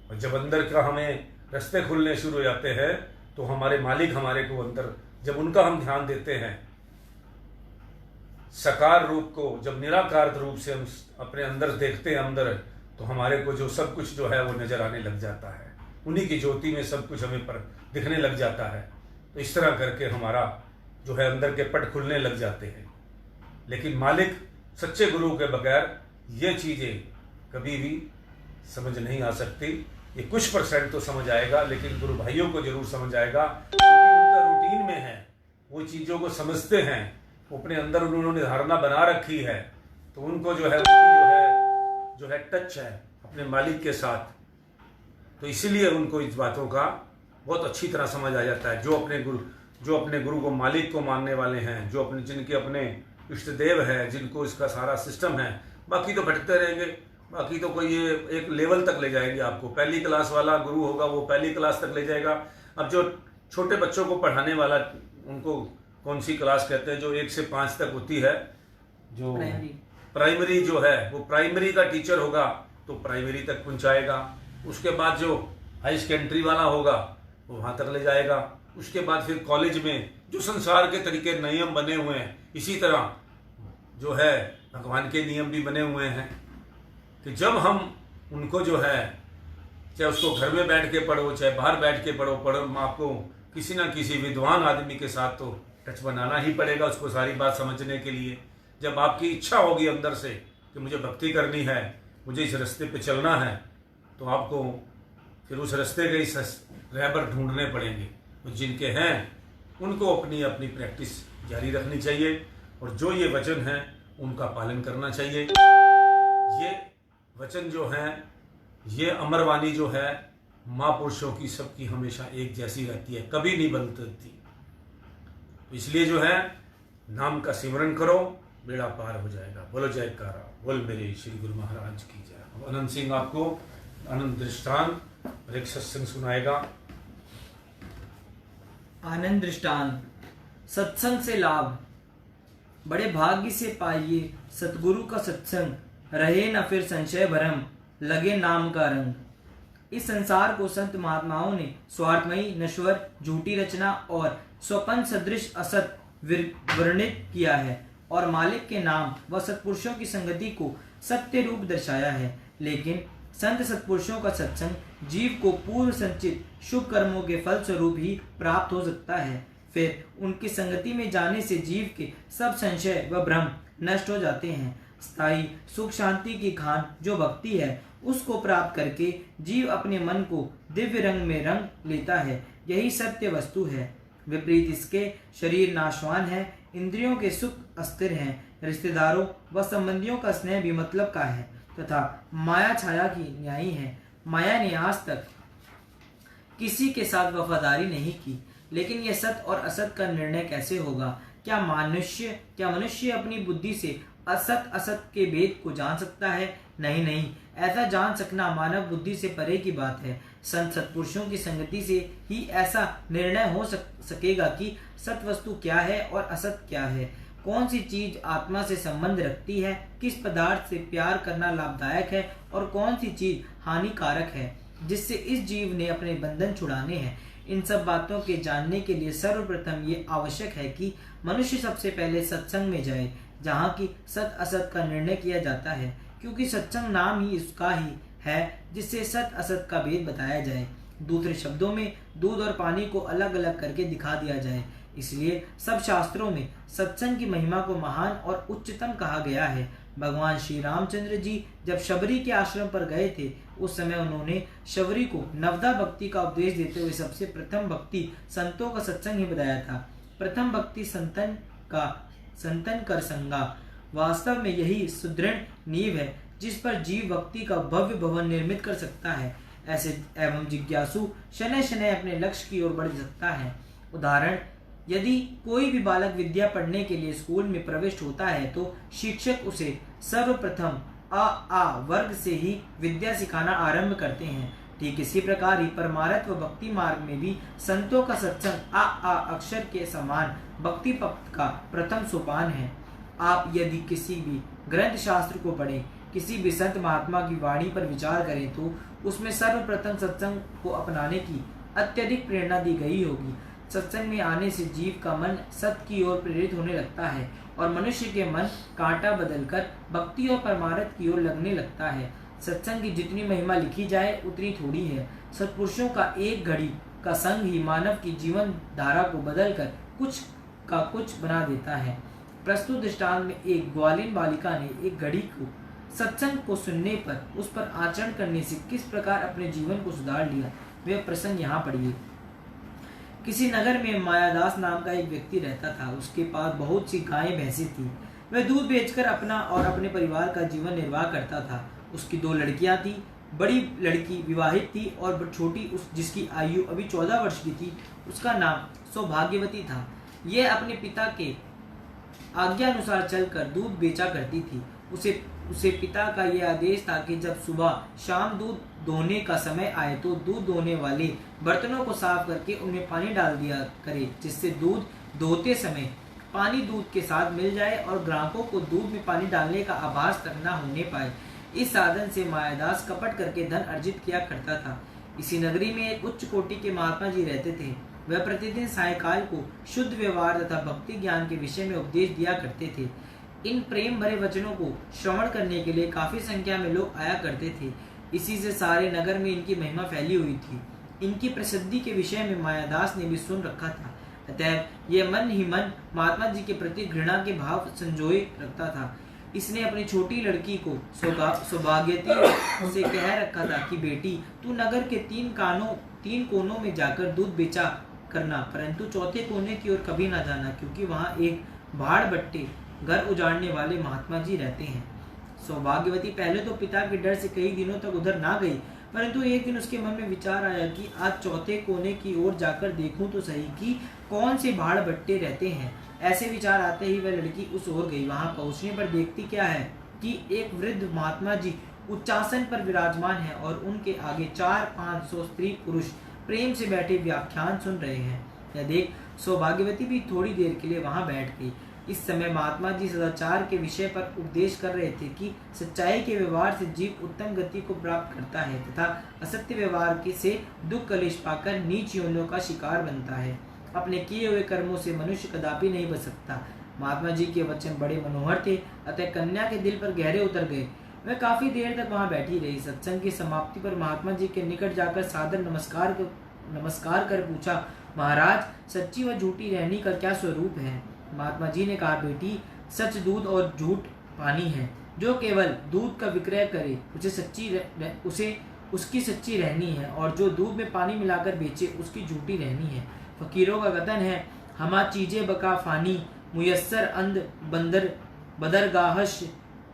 और जब अंदर का हमें रास्ते खुलने शुरू हो जाते हैं तो हमारे मालिक हमारे को अंदर, जब उनका हम ध्यान देते हैं, साकार रूप को जब निराकार रूप से हम अपने अंदर देखते हैं अंदर, तो हमारे को जो सब कुछ जो है वो नजर आने लग जाता है। उन्हीं की ज्योति में सब कुछ हमें पर दिखने लग जाता है। तो इस तरह करके हमारा जो है अंदर के पट खुलने लग जाते हैं। लेकिन मालिक सच्चे गुरु के बगैर ये चीज़ें कभी भी समझ नहीं आ सकती। ये कुछ % तो समझ आएगा, लेकिन गुरु भाइयों को जरूर समझ आएगा, क्योंकि उनका रूटीन में है, वो चीज़ों को समझते हैं, वो अपने अंदर उन्होंने धारणा बना रखी है। तो उनको जो है उनकी जो है टच है अपने मालिक के साथ, तो इसीलिए उनको इस बातों का बहुत अच्छी तरह समझ आ जाता है। जो अपने गुरु को मालिक को मानने वाले हैं, जो जिनके अपने इष्ट देव है, जिनको इसका सारा सिस्टम है, बाकी तो भटकते रहेंगे, बाकी तो कोई ये एक लेवल तक ले जाएंगे आपको। पहली क्लास वाला गुरु होगा वो पहली क्लास तक ले जाएगा। अब जो छोटे बच्चों को पढ़ाने वाला, उनको कौन सी क्लास कहते हैं, जो 1 से 5 तक होती है, जो प्राइमरी जो है, वो प्राइमरी का टीचर होगा, तो तो प्राइमरी तक पहुंचाएगा। उसके बाद जो हाई सेकेंडरी वाला होगा वो वहाँ तक ले जाएगा। उसके बाद फिर कॉलेज में जो संसार के तरीके नियम बने हुए हैं, इसी तरह जो है भगवान के नियम भी बने हुए हैं कि जब हम उनको जो है, चाहे उसको घर में बैठ के पढ़ो चाहे बाहर बैठ के पढ़ो, आपको किसी ना किसी विद्वान आदमी के साथ तो टच बनाना ही पड़ेगा उसको सारी बात समझने के लिए। जब आपकी इच्छा होगी अंदर से कि मुझे भक्ति करनी है, मुझे इस रास्ते पे चलना है, तो आपको फिर उस रास्ते के इस रहबर ढूंढने पड़ेंगे। तो जिनके हैं उनको अपनी अपनी प्रैक्टिस जारी रखनी चाहिए और जो ये वचन हैं उनका पालन करना चाहिए। ये वचन जो हैं, ये अमरवाणी जो है महापुरुषों की सबकी हमेशा एक जैसी रहती है, कभी नहीं बदलती। तो इसलिए जो है नाम का सिमरन करो, बेड़ा पार हो जाएगा। बोलो जयकारा, बोल मेरे श्री गुरु महाराज की जय। अनंत सिंह आपको आनंद दृष्टांत और एक सत्संग सुनाएगा। आनंद दृष्टांत। सत्संग से लाभ। बड़े भाग्य से पाइए सतगुरु का सत्संग, रहे न फिर संशय भरम, लगे नाम का रंग। इस संसार को संत महात्माओं ने स्वार्थमयी, नश्वर, झूठी रचना और स्वपन सदृश असत वर्णित किया है और मालिक के नाम व सत्पुरुषों की संगति को सत्य रूप दर्शाया है। लेकिन संत सत्पुरुषों का सत्संग जीव को पूर्व संचित शुभ कर्मों के फल स्वरूप ही प्राप्त हो सकता है। फिर उनकी संगति में जाने से जीव के सब संशय व भ्रम नष्ट हो जाते हैं। स्थायी सुख शांति की खान जो भक्ति है, उसको प्राप्त करके जीव अपने मन को दिव्य रंग में रंग लेता है। यही सत्य वस्तु है। विपरीत इसके शरीर नाशवान है, इंद्रियों के सुख अस्थिर हैं, रिश्तेदारों व संबंधियों का स्नेह भी मतलब का है तथा माया छाया की न्यायी है। माया ने आज तक किसी के साथ वफादारी नहीं की, लेकिन यह सत और असत का निर्णय कैसे होगा? क्या मनुष्य अपनी बुद्धि से असत असत के भेद को जान सकता है? नहीं नहीं, ऐसा जान सकना मानव बुद्धि से परे की बात है। संत सत्पुरुषों की संगति से ही ऐसा निर्णय हो सकेगा कि सत वस्तु क्या है और असत क्या है, कौन सी चीज आत्मा से संबंध रखती है, किस पदार्थ से प्यार करना लाभदायक है और कौन सी चीज हानिकारक है, जिससे इस जीव ने अपने बंधन छुड़ाने हैं। इन सब बातों के जानने के लिए सर्वप्रथम ये आवश्यक है कि मनुष्य सबसे पहले सत्संग में जाए, जहाँ की सत असत का निर्णय किया जाता है, क्योंकि सत्संग नाम ही उसका ही है जिससे सत असत का भेद बताया जाए। दूसरे शब्दों में दूध और पानी को अलग अलग करके दिखा दिया जाए। इसलिए सब शास्त्रों में सत्संग की महिमा को महान और उच्चतम कहा गया है। भगवान श्री रामचंद्र जी जब शबरी के आश्रम पर गए थे, उस समय उन्होंने शबरी को नवदा भक्ति का उपदेश देते हुए सबसे प्रथम भक्ति संतों का सत्संग ही बताया था। प्रथम भक्ति संतन कर संगा। वास्तव में यही सुदृढ़ नींव है जिस पर जीव भक्ति का भव्य भवन निर्मित कर सकता है। ऐसे एवं जिज्ञासु शनय शनय अपने लक्ष्य की ओर बढ़ सकता है। उदाहरण, यदि कोई भी बालक विद्या पढ़ने के लिए स्कूल में प्रविष्ट होता है तो शिक्षक उसे सर्वप्रथम आ वर्ग से ही विद्या सिखाना आरंभ करते हैं। ठीक इसी प्रकार ही परमार्थ व भक्ति मार्ग में भी संतों का सत्संग आ अक्षर के समान भक्ति पथ का प्रथम सोपान है। आप यदि किसी भी ग्रंथ शास्त्र को पढ़ें, किसी भी संत महात्मा की वाणी पर विचार करें तो उसमें सर्वप्रथम सत्संग को अपनाने की अत्यधिक प्रेरणा दी गई होगी। सत्संग में आने से जीव का मन सत्य की ओर प्रेरित होने लगता है और मनुष्य के मन कांटा बदलकर भक्ति और परमार्थ की ओर लगने लगता है। सत्संग की जितनी महिमा लिखी जाए उतनी थोड़ी है। सत्पुरुषों का एक घड़ी का संग ही मानव की जीवन धारा को बदलकर कुछ का कुछ बना देता है। प्रस्तुत दृष्टांत में एक ग्वालिन बालिका ने एक घड़ी को सत्संग को सुनने पर उस पर आचरण करने से किस प्रकार अपने जीवन को सुधार लिया, वह प्रसंग यहाँ पढ़िए। किसी नगर में मायादास नाम का एक व्यक्ति रहता था। उसके पास बहुत सी गायें भैंसें थी। वह दूध बेचकर अपना और अपने परिवार का जीवन निर्वाह करता था। उसकी 2 लड़कियां थी। बड़ी लड़की विवाहित थी और छोटी जिसकी आयु अभी 14 वर्ष की थी, उसका नाम सौभाग्यवती था। यह अपने पिता के आज्ञा अनुसार चलकर दूध बेचा करती थी। उसे पिता का यह आदेश था कि जब सुबह शाम दूध धोने का समय आए तो दूध धोने वाले बर्तनों को साफ करके उनमें पानी डाल दिया करे, जिससे दूध धोते समय पानी दूध के साथ मिल जाए और ग्राहकों को दूध में पानी डालने का आभास तक न होने पाए। इस साधन से मायादास कपट करके धन अर्जित किया करता था। इसी नगरी में एक उच्च कोटि के महात्मा जी रहते थे। वह प्रतिदिन सायकाल को शुद्ध व्यवहार तथा भक्ति ज्ञान के विषय में उपदेश दिया करते थे। इन प्रेम भरे वचनों को श्रवण करने के लिए काफी संख्या में लोग आया करते थे। इसी से सारे नगर में इनकी महिमा फैली हुई थी। इनकी प्रसिद्धि के विषय में मायादास ने भी सुन रखा था। अतः यह मन ही मन महात्मा जी के प्रति घृणा के भाव संजोए रखता था। इसने अपनी छोटी लड़की को सौभाग्यवती से कह रखा था कि बेटी, तू नगर के तीन कोनों में जाकर दूध बेचा करना, परंतु चौथे कोने की ओर कभी ना जाना, क्योंकि वहाँ एक भाड़ बट्टे घर उजाड़ने वाले महात्मा जी रहते हैं। सौभाग्यवती पहले तो पिता के डर से कई दिनों तक उधर ना गई, परंतु एक दिन उसके मन में विचार आया कि आज चौथे कोने की ओर जाकर देखूं तो सही कि कौन से भाड़ बट्टे रहते हैं। ऐसे विचार आते ही वह लड़की उस ओर गई। वहां पहुंचने पर देखती क्या है कि एक वृद्ध महात्मा जी उच्चासन पर विराजमान है और उनके आगे 400-500 स्त्री पुरुष प्रेम से बैठे व्याख्यान सुन रहे हैं। यह देख सौभाग्यवती भी थोड़ी देर के लिए वहां बैठ गई। इस समय महात्मा जी सदाचार के विषय पर उपदेश कर रहे थे कि सच्चाई के व्यवहार से जीव उत्तम गति को प्राप्त करता है तथा असत्य व्यवहार से दुख कलेश पाकर नीच योनियों का शिकार बनता है। अपने किए हुए कर्मों से मनुष्य कदापि नहीं बच सकता। महात्मा जी के वचन बड़े मनोहर थे, अतः कन्या के दिल पर गहरे उतर गए। वह काफी देर तक वहां बैठी रही। सत्संग की समाप्ति पर महात्मा जी के निकट जाकर सादर नमस्कार कर पूछा, महाराज, सच्ची व झूठी रहनी का क्या स्वरूप है? महात्मा जी ने कहा, बेटी, सच दूध और झूठ पानी है। जो केवल दूध का विक्रय करे उसे उसकी सच्ची रहनी है, और जो दूध में पानी मिलाकर बेचे उसकी झूठी रहनी है। फकीरों का कथन है, हमा चीजें बका फानी, मुयस्सर अंध बंदर बदरगाहश,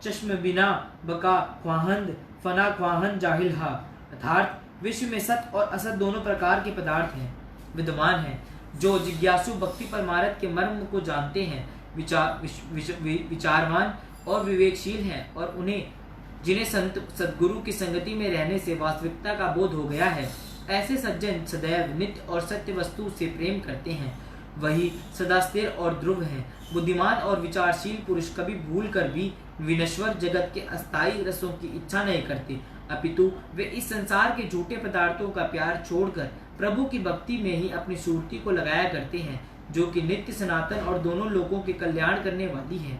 चश्म बिना बका ख्वाहंद, फना ख्वाहंद जाहिल हा। अर्थात विश्व में सत्य और असत दोनों प्रकार के पदार्थ हैं, विद्यमान हैं। जो जिज्ञासु भक्ति परमार्थ के मर्म को जानते हैं, विचारवान और विवेकशील हैं, और जिन्हें सद्गुरु की संगति में रहने से वास्तविकता का बोध हो गया है, ऐसे सज्जन सदैव नित्य और सत्य वस्तु से प्रेम करते हैं। वही सदा स्थिर और ध्रुव हैं। बुद्धिमान और विचारशील पुरुष कभी भूल कर भी विनश्वर जगत के अस्थायी रसों की इच्छा नहीं करते, अपितु वे इस संसार के झूठे पदार्थों का प्यार छोड़कर प्रभु की भक्ति में ही अपनी सुरती को लगाया करते हैं, जो कि नित्य सनातन और दोनों लोगों के कल्याण करने वाली है।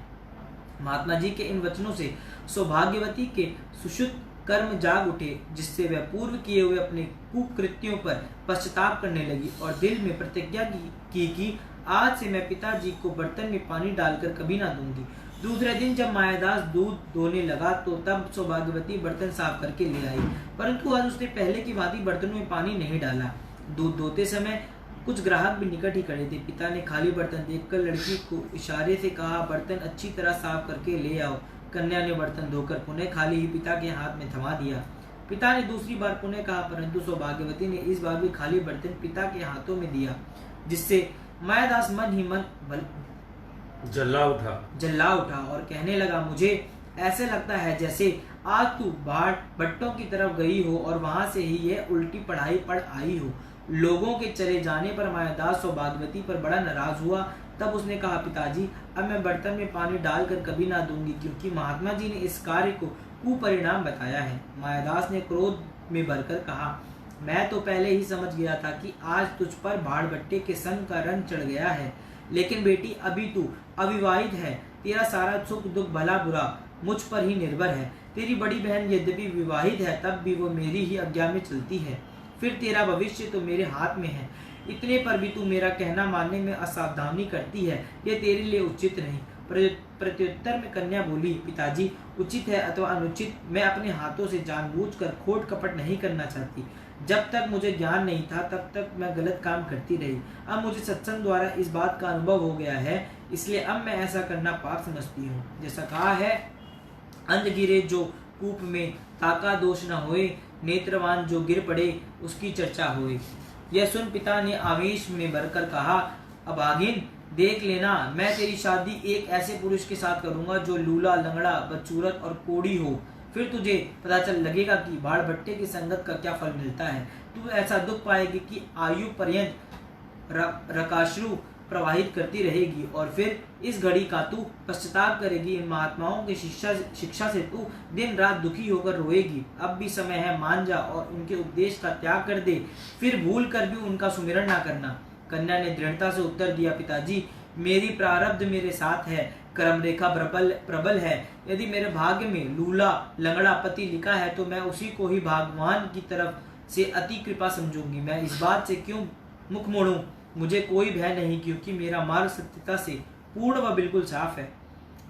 महात्मा जी के इन वचनों से सौभाग्यवती के सुशुद्ध कर्म जाग उठे, जिससे वह पूर्व किए हुए अपने कुकृत्यों पर पश्चाताप करने लगी और दिल में प्रतिज्ञा की कि आज से मैं पिताजी को बर्तन में पानी डालकर कभी ना दूंगी। दूसरे दिन जब मायादास दूध धोने लगा तो तब सौभाग्यवती बर्तन साफ करके ले आई, परंतु आज उसने पहले की भांति बर्तनों में पानी नहीं डाला। दूध धोते समय कुछ ग्राहक भी निकट ही खड़े थे। पिता ने खाली बर्तन देखकर लड़की को इशारे से कहा, बर्तन अच्छी तरह साफ करके ले आओ। कन्या ने बर्तन धोकर पुनः खाली ही पिता के हाथ में थमा दिया। पिता ने दूसरी बार पुनः कहा, परंतु सौभाग्यवती ने इस बार भी खाली बर्तन पिता के हाथों में दिया, जिससे मायादास मन ही मन जल्ला उठा और कहने लगा, मुझे ऐसे लगता है जैसे आज तू भाड़ भट्टों की तरफ गई हो और वहां से ही यह उल्टी पढ़ाई पढ़ आई हो। लोगों के चले जाने पर मायादास सौभाग्यवती पर बड़ा नाराज हुआ। तब उसने कहा, पिताजी, अब मैं बर्तन में पानी डालकर कभी ना दूंगी, क्योंकि महात्मा जी ने इस कार्य को कुपरिणाम बताया है। मायादास ने क्रोध में भरकर कहा, मैं तो पहले ही समझ गया था कि आज तुझ पर भाड़ भट्टे के संग का रंग चढ़ गया है, लेकिन बेटी अभी तू अविवाहित है। तेरा सारा सुख दुख भला बुरा मुझ पर ही निर्भर है। तेरी बड़ी बहन यद्यपि विवाहित है, तब भी वो मेरी ही आज्ञा में चलती है। फिर तेरा भविष्य तो मेरे हाथ में है। इतने पर भी तू मेरा कहना मानने में असावधानी करती है, यह तेरे लिए उचित नहीं। प्रत्युत्तर में कन्या बोली, पिताजी, उचित है अथवा अनुचित, मैं अपने हाथों से जानबूझकर खोट कपट नहीं करना चाहती। जब तक मुझे ज्ञान नहीं था तब तक मैं गलत काम करती रही। अब मुझे सत्संग द्वारा इस बात का अनुभव हो गया है, इसलिए अब मैं ऐसा करना पाप समझती हूँ। जैसा कहा है, अंध गिरे जो कूप में, ताका दोष न होए, नेत्रवान जो गिर पड़े उसकी चर्चा होए। यह सुन पिता ने आवेश में भरकर कहा, अभागिन, देख लेना, मैं तेरी शादी एक ऐसे पुरुष के साथ करूंगा जो लूला, लंगड़ा, बदसूरत और कोढ़ी हो। फिर तुझे पता चल लगेगा कि भाड़ भट्टे की संगत का क्या फल मिलता है। तू ऐसा दुख पाएगी कि आयु पर्यंत रकाश्रु प्रवाहित करती रहेगी और फिर इस घड़ी का तू पश्चाताप करेगी। इन महात्माओं की शिक्षा से तू दिन रात दुखी होकर रोएगी। अब भी समय है, मान जा और उनके उपदेश का त्याग कर दे, फिर भूल कर भी उनका सुमिरन ना करना। कन्या ने दृढ़ता से उत्तर दिया, पिताजी मेरी प्रारब्ध मेरे साथ है, कर्म रेखा प्रबल है। यदि मेरे भाग्य में लूला लंगड़ा पति लिखा है तो मैं उसी को ही भगवान की तरफ से अति कृपा समझूंगी। मैं इस बात से क्यों मुख मोड़ूं? मुझे कोई भय नहीं, क्योंकि मेरा मार्ग सत्यता से पूर्ण व बिल्कुल साफ है।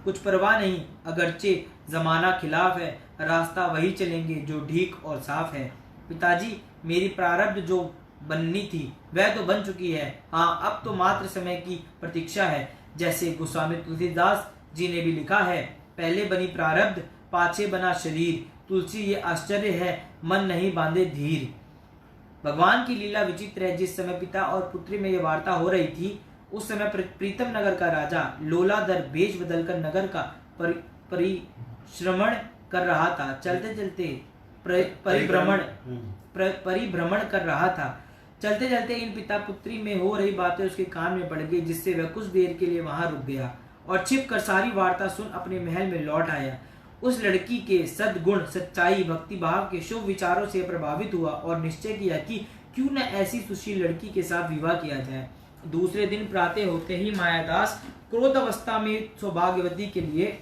कुछ परवाह नहीं, अगरचे जमाना खिलाफ है, रास्ता वही चलेंगे जो ठीक और साफ है। पिताजी मेरी प्रारब्ध जो बननी थी वह तो बन चुकी है। हाँ, अब तो मात्र समय की प्रतीक्षा है। जैसे गोस्वामी तुलसीदास जी ने भी लिखा है, पहले बनी प्रारब्ध पाछे बना शरीर, तुलसी ये आश्चर्य है मन नहीं बांधे धीर। भगवान की लीला विचित्र है। जिस समय पिता और पुत्री में यह वार्ता हो रही थी उस समय प्रीतम नगर का राजा लोलाधर भेष बदलकर नगर का परिश्रमण कर रहा था। चलते चलते परिभ्रमण कर रहा था। चलते चलते इन पिता पुत्री में हो रही बातें उसके कान में पड़ गई, जिससे वह कुछ देर के लिए वहां रुक गया और छिप कर सारी वार्ता सुन अपने महल में लौट आया। उस लड़की के सद्गुण, सच्चाई, भक्ति भाव के शुभ विचारों से प्रभावित हुआ और निश्चय किया कि क्यों न ऐसी सुशील लड़की के साथ विवाह किया जाए। दूसरे दिन प्रातः होते ही मायादास क्रोध अवस्था में सौभाग्यवती के लिए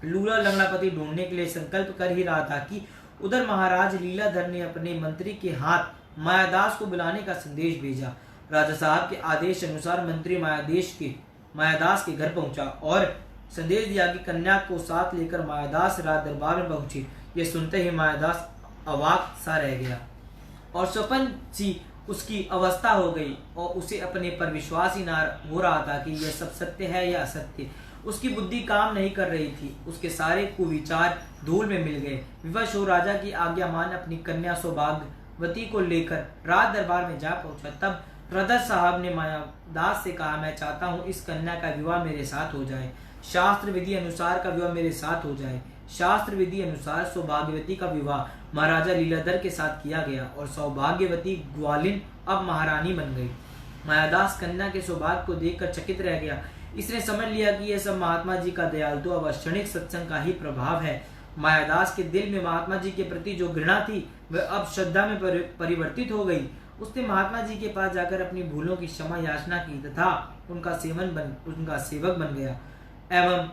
लूला लंगड़ापति ढूंढने के लिए संकल्प कर ही रहा था कि उधर महाराज लीलाधर ने अपने मंत्री के हाथ मायादास को बुलाने का संदेश भेजा। राजा साहब के आदेश अनुसार मंत्री मायादास के घर पहुंचा और संदेश दिया कि कन्या को साथ लेकर मायादास राज दरबार में पहुंचे। यह सुनते ही मायादास अवाक सा रह गया और स्वप्न सी उसकी अवस्था हो गई और उसे अपने पर विश्वास ही ना हो रहा था कि यह सब सत्य है या असत्य। उसकी बुद्धि काम नहीं कर रही थी। उसके सारे कुविचार धूल में मिल गए। विवश हो राजा की आज्ञा मान अपनी कन्या सौभाग्यवती को लेकर राज दरबार में जा पहुंचा। तब रदर साहब ने मायादास से कहा, मैं चाहता हूँ इस कन्या का विवाह मेरे साथ हो जाए, शास्त्र विधि अनुसार का विवाह मेरे साथ हो जाए। शास्त्र विधि अनुसार सौभाग्यवती का विवाह महाराजा लीलाधर के साथ किया गया और सौभाग्यवती ग्वालिन अब महारानी बन गई। मायादास कन्या के सौभाग्य को देखकर चकित रह गया। इसने समझ लिया कि यह सब महात्मा जी का दयालु व क्षणिक सत्संग का ही प्रभाव है। मायादास के दिल में महात्मा जी के प्रति जो घृणा थी वह अब श्रद्धा में परिवर्तित हो गई। उसने महात्मा जी के पास जाकर अपनी भूलों की क्षमा याचना की तथा उनका सेवक बन गया एवं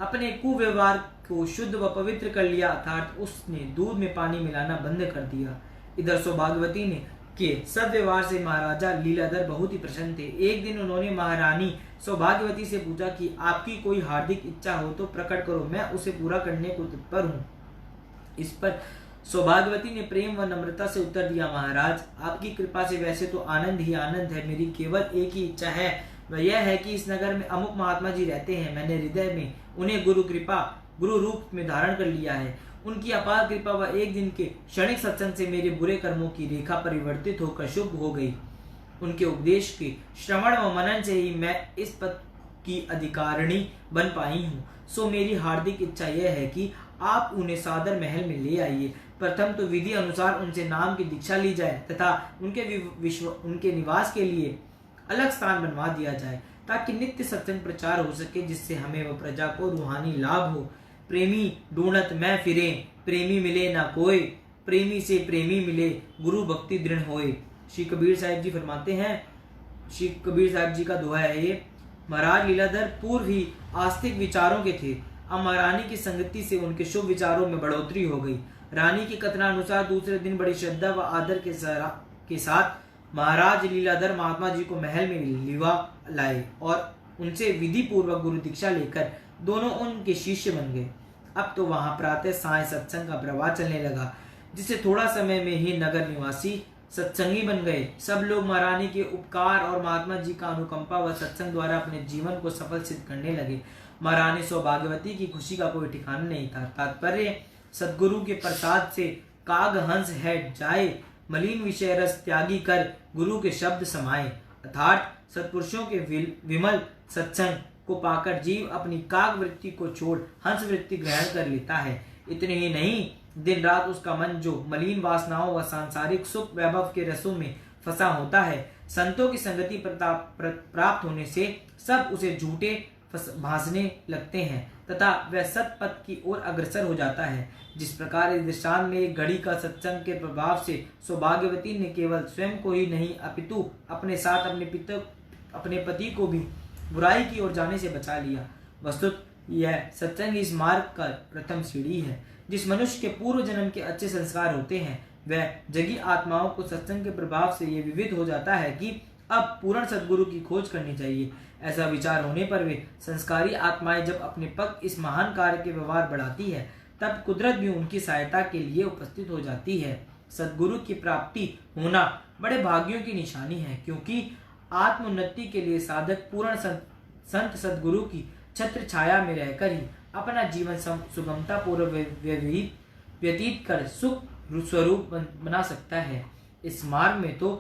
अपने कुव्यवहार को शुद्ध व पवित्र कर लिया, अर्थात उसने दूध में पानी मिलाना बंद कर दिया। इधर सौभाग्यवती ने के सद्व्यवहार से महाराजा लीलाधर बहुत ही प्रसन्न थे। एक दिन उन्होंने महारानी सौभाग्यवती से पूछा कि आपकी कोई हार्दिक इच्छा हो तो प्रकट करो, मैं उसे पूरा करने को तत्पर हूँ। इस पर सौभाग्यवती ने प्रेम व नम्रता से उत्तर दिया, महाराज आपकी कृपा से वैसे तो आनंद ही आनंद है। मेरी केवल एक ही इच्छा है, वह यह है कि इस नगर में अमुक महात्मा जी रहते हैं। मैंने हृदय में उन्हें गुरु रूप में धारण कर लिया है। उनकी अपार कृपा व एक दिन के क्षणिक सत्संग से मेरे बुरे कर्मों की रेखा परिवर्तित होकर शुभ हो गई। उनके उपदेश के श्रवण व मनन से ही मैं इस पद की अधिकारिणी बन पाई हूँ। सो मेरी हार्दिक इच्छा यह है कि आप उन्हें सादर महल में ले आइए। प्रथम तो विधि अनुसार उनसे नाम की दीक्षा ली जाए तथा उनके निवास के लिए अलग स्थान बनवा दिया जाए ताकि नित्य सत्संग प्रचार हो सके, जिससे हमें व प्रजा को रूहानी लाभ हो। प्रेमी ढूंढत मैं फिरे, प्रेमी मिले ना कोई, प्रेमी से प्रेमी मिले, गुरु भक्ति दृढ़ होए। श्री कबीर साहिब जी फरमाते हैं, श्री कबीर साहिब जी का दोहा है ये, महाराज लीलाधर पूर्व ही आस्तिक विचारों के थे। अब महारानी की संगति से उनके शुभ विचारों में बढ़ोतरी हो गई। रानी की कथनानुसार दूसरे दिन बड़ी श्रद्धा व आदर के साथ महाराज लीलाधर महात्मा जी को महल में लिवा लाए और उनसे विधि पूर्वक गुरु दीक्षा लेकर दोनों उनके शिष्य बन गए। अब तो वहां प्रातः साय सत्संग का प्रवाह चलने लगा, जिससे थोड़ा समय में ही नगर निवासी सत्संगी बन गए। सब लोग महारानी के उपकार और महात्मा जी का अनुकंपा व सत्संग द्वारा अपने जीवन को सफल सिद्ध करने लगे। महारानी सौभाग्यवती की खुशी का कोई ठिकाना नहीं था। तात्पर्य, सदगुरु के प्रसाद से काग हंस है जाए, मलिन विषय रस त्यागी कर गुरु के शब्द समाये। अर्थात सत्पुरुषों के विमल सत्संग को पाकर जीव अपनी काग वृत्ति को छोड़ हंस वृत्ति ग्रहण कर लेता है। इतने ही नहीं, दिन रात उसका मन जो मलिन वासनाओं व सांसारिक सुख वैभव के रसों में फंसा होता है। संतों की संगति प्राप्त होने से सब उसे झूठे भासने लगते हैं तथा वह सतपथ की ओर अग्रसर हो जाता है। जिस प्रकार इस दृष्टांत में एक घड़ी का सत्संग के प्रभाव से सौभाग्यवती ने केवल स्वयं को ही नहीं अपितु अपने साथ अपने पति को भी बुराई की ओर जाने से बचा लिया। वस्तुत यह सत्संग इस मार्ग का प्रथम सीढ़ी है। जिस मनुष्य के पूर्व जन्म के अच्छे संस्कार होते हैं वह जगी आत्माओं को सत्संग के प्रभाव से ये विविध हो जाता है कि अब पूर्ण सद्गुरु की खोज करनी चाहिए। ऐसा विचार होने पर वे संस्कारी आत्माएं जब अपने पक्ष इस महान कार्य के व्यवहार बढ़ाती है तब कुदरत भी उनकी सहायता के लिए उपस्थित हो जाती है। सद्गुरु की प्राप्ति होना बड़े भाग्यों की निशानी है, क्योंकि आत्मोन्नति के लिए साधक पूर्ण संत सद्गुरु की छत्र छाया में रहकर ही अपना जीवन सुगमता पूर्वक व्यतीत कर सुख स्वरूप बना सकता है। इस मार्ग में तो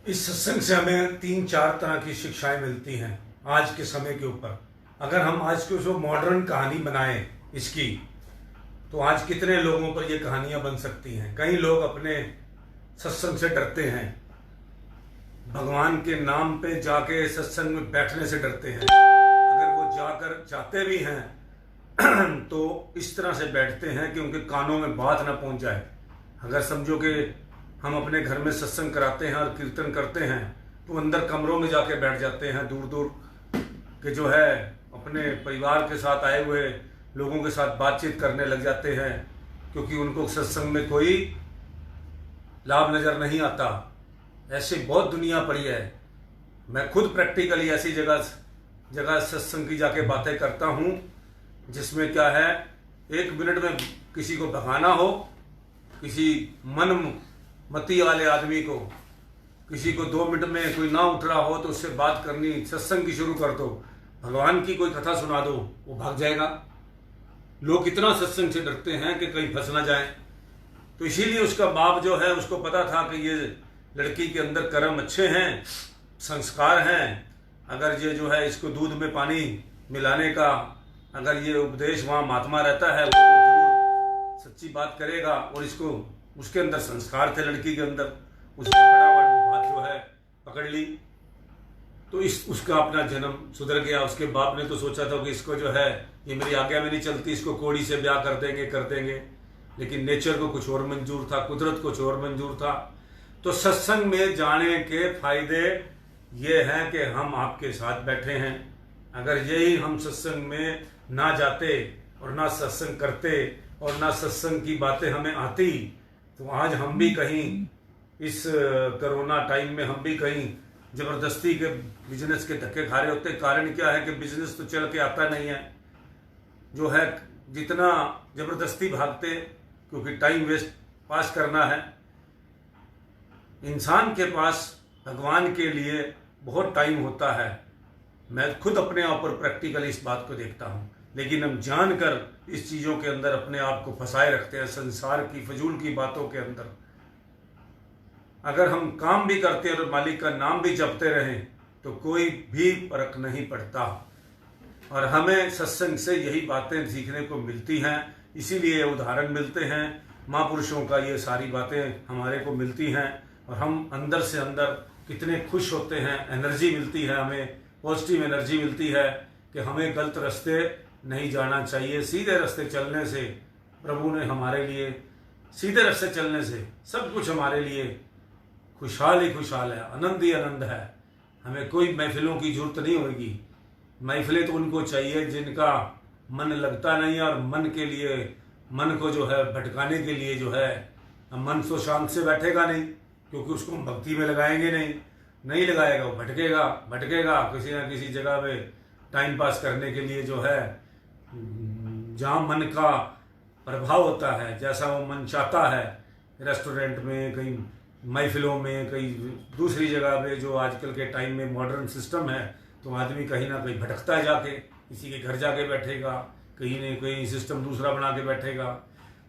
इस सत्संग से हमें 3-4 तरह की शिक्षाएं मिलती हैं आज के समय के ऊपर। अगर हम आज की जो मॉडर्न कहानी बनाएं इसकी, तो आज कितने लोगों पर ये कहानियां बन सकती हैं। कई लोग अपने सत्संग से डरते हैं, भगवान के नाम पे जाके सत्संग में बैठने से डरते हैं। अगर वो जाकर जाते भी हैं तो इस तरह से बैठते हैं कि उनके कानों में बात ना पहुंच जाए। अगर समझो कि हम अपने घर में सत्संग कराते हैं और कीर्तन करते हैं तो अंदर कमरों में जाके बैठ जाते हैं, दूर दूर के जो है अपने परिवार के साथ आए हुए लोगों के साथ बातचीत करने लग जाते हैं, क्योंकि उनको सत्संग में कोई लाभ नज़र नहीं आता। ऐसी बहुत दुनिया पड़ी है। मैं खुद प्रैक्टिकली ऐसी जगह सत्संग की जाके बातें करता हूँ जिसमें क्या है, 1 मिनट में किसी को भगाना हो, किसी मती वाले आदमी को, किसी को 2 मिनट में कोई ना उठ रहा हो तो उससे बात करनी, सत्संग की शुरू कर दो, भगवान की कोई कथा सुना दो, वो भाग जाएगा। लोग इतना सत्संग से डरते हैं कि कहीं फंस ना जाए। तो इसीलिए उसका बाप जो है उसको पता था कि ये लड़की के अंदर कर्म अच्छे हैं, संस्कार हैं, अगर ये जो है इसको दूध में पानी मिलाने का अगर ये उपदेश वहाँ महात्मा रहता है तो जरूर सच्ची बात करेगा। और इसको उसके अंदर संस्कार थे लड़की के अंदर, उसने फटाफट बात जो है पकड़ ली, तो उसका अपना जन्म सुधर गया। उसके बाप ने तो सोचा था कि इसको जो है ये मेरी आज्ञा में नहीं चलती, इसको कोड़ी से ब्याह कर देंगे, लेकिन नेचर को कुछ और मंजूर था, कुदरत को कुछ और मंजूर था। तो सत्संग में जाने के फायदे ये हैं कि हम आपके साथ बैठे हैं। अगर यही हम सत्संग में ना जाते और ना सत्संग करते और ना सत्संग की बातें हमें आती तो आज हम भी कहीं इस कोरोना टाइम में हम भी कहीं जबरदस्ती के बिजनेस के धक्के खा रहे होते। कारण क्या है कि बिजनेस तो चल के आता नहीं है, जो है जितना जबरदस्ती भागते, क्योंकि टाइम वेस्ट पास करना है। इंसान के पास भगवान के लिए बहुत टाइम होता है। मैं खुद अपने आप पर प्रैक्टिकली इस बात को देखता हूँ, लेकिन हम जानकर इस चीज़ों के अंदर अपने आप को फंसाए रखते हैं, संसार की फजूल की बातों के अंदर। अगर हम काम भी करते हैं और मालिक का नाम भी जपते रहें तो कोई भी फर्क नहीं पड़ता। और हमें सत्संग से यही बातें सीखने को मिलती हैं, इसीलिए उदाहरण मिलते हैं महापुरुषों का, ये सारी बातें हमारे को मिलती हैं और हम अंदर से अंदर कितने खुश होते हैं। एनर्जी मिलती है, हमें पॉजिटिव एनर्जी मिलती है कि हमें गलत रास्ते नहीं जाना चाहिए। सीधे रास्ते चलने से प्रभु ने हमारे लिए, सीधे रास्ते चलने से सब कुछ हमारे लिए खुशहाल ही खुशहाल है, आनंद ही आनंद है। हमें कोई महफिलों की जरूरत नहीं होगी। महफिलें तो उनको चाहिए जिनका मन लगता नहीं है, और मन के लिए, मन को जो है भटकाने के लिए जो है, मन तो शांत से बैठेगा नहीं, क्योंकि उसको हम भक्ति में लगाएंगे नहीं लगाएगा, वो भटकेगा किसी ना किसी जगह में टाइम पास करने के लिए, जो है जहाँ मन का प्रभाव होता है, जैसा वो मन चाहता है, रेस्टोरेंट में, कहीं महफिलों में, कई दूसरी जगह पे जो आजकल के टाइम में मॉडर्न सिस्टम है, तो आदमी कहीं ना कहीं भटकता है, जाके किसी के घर जाके बैठेगा, कहीं न कहीं सिस्टम दूसरा बना के बैठेगा।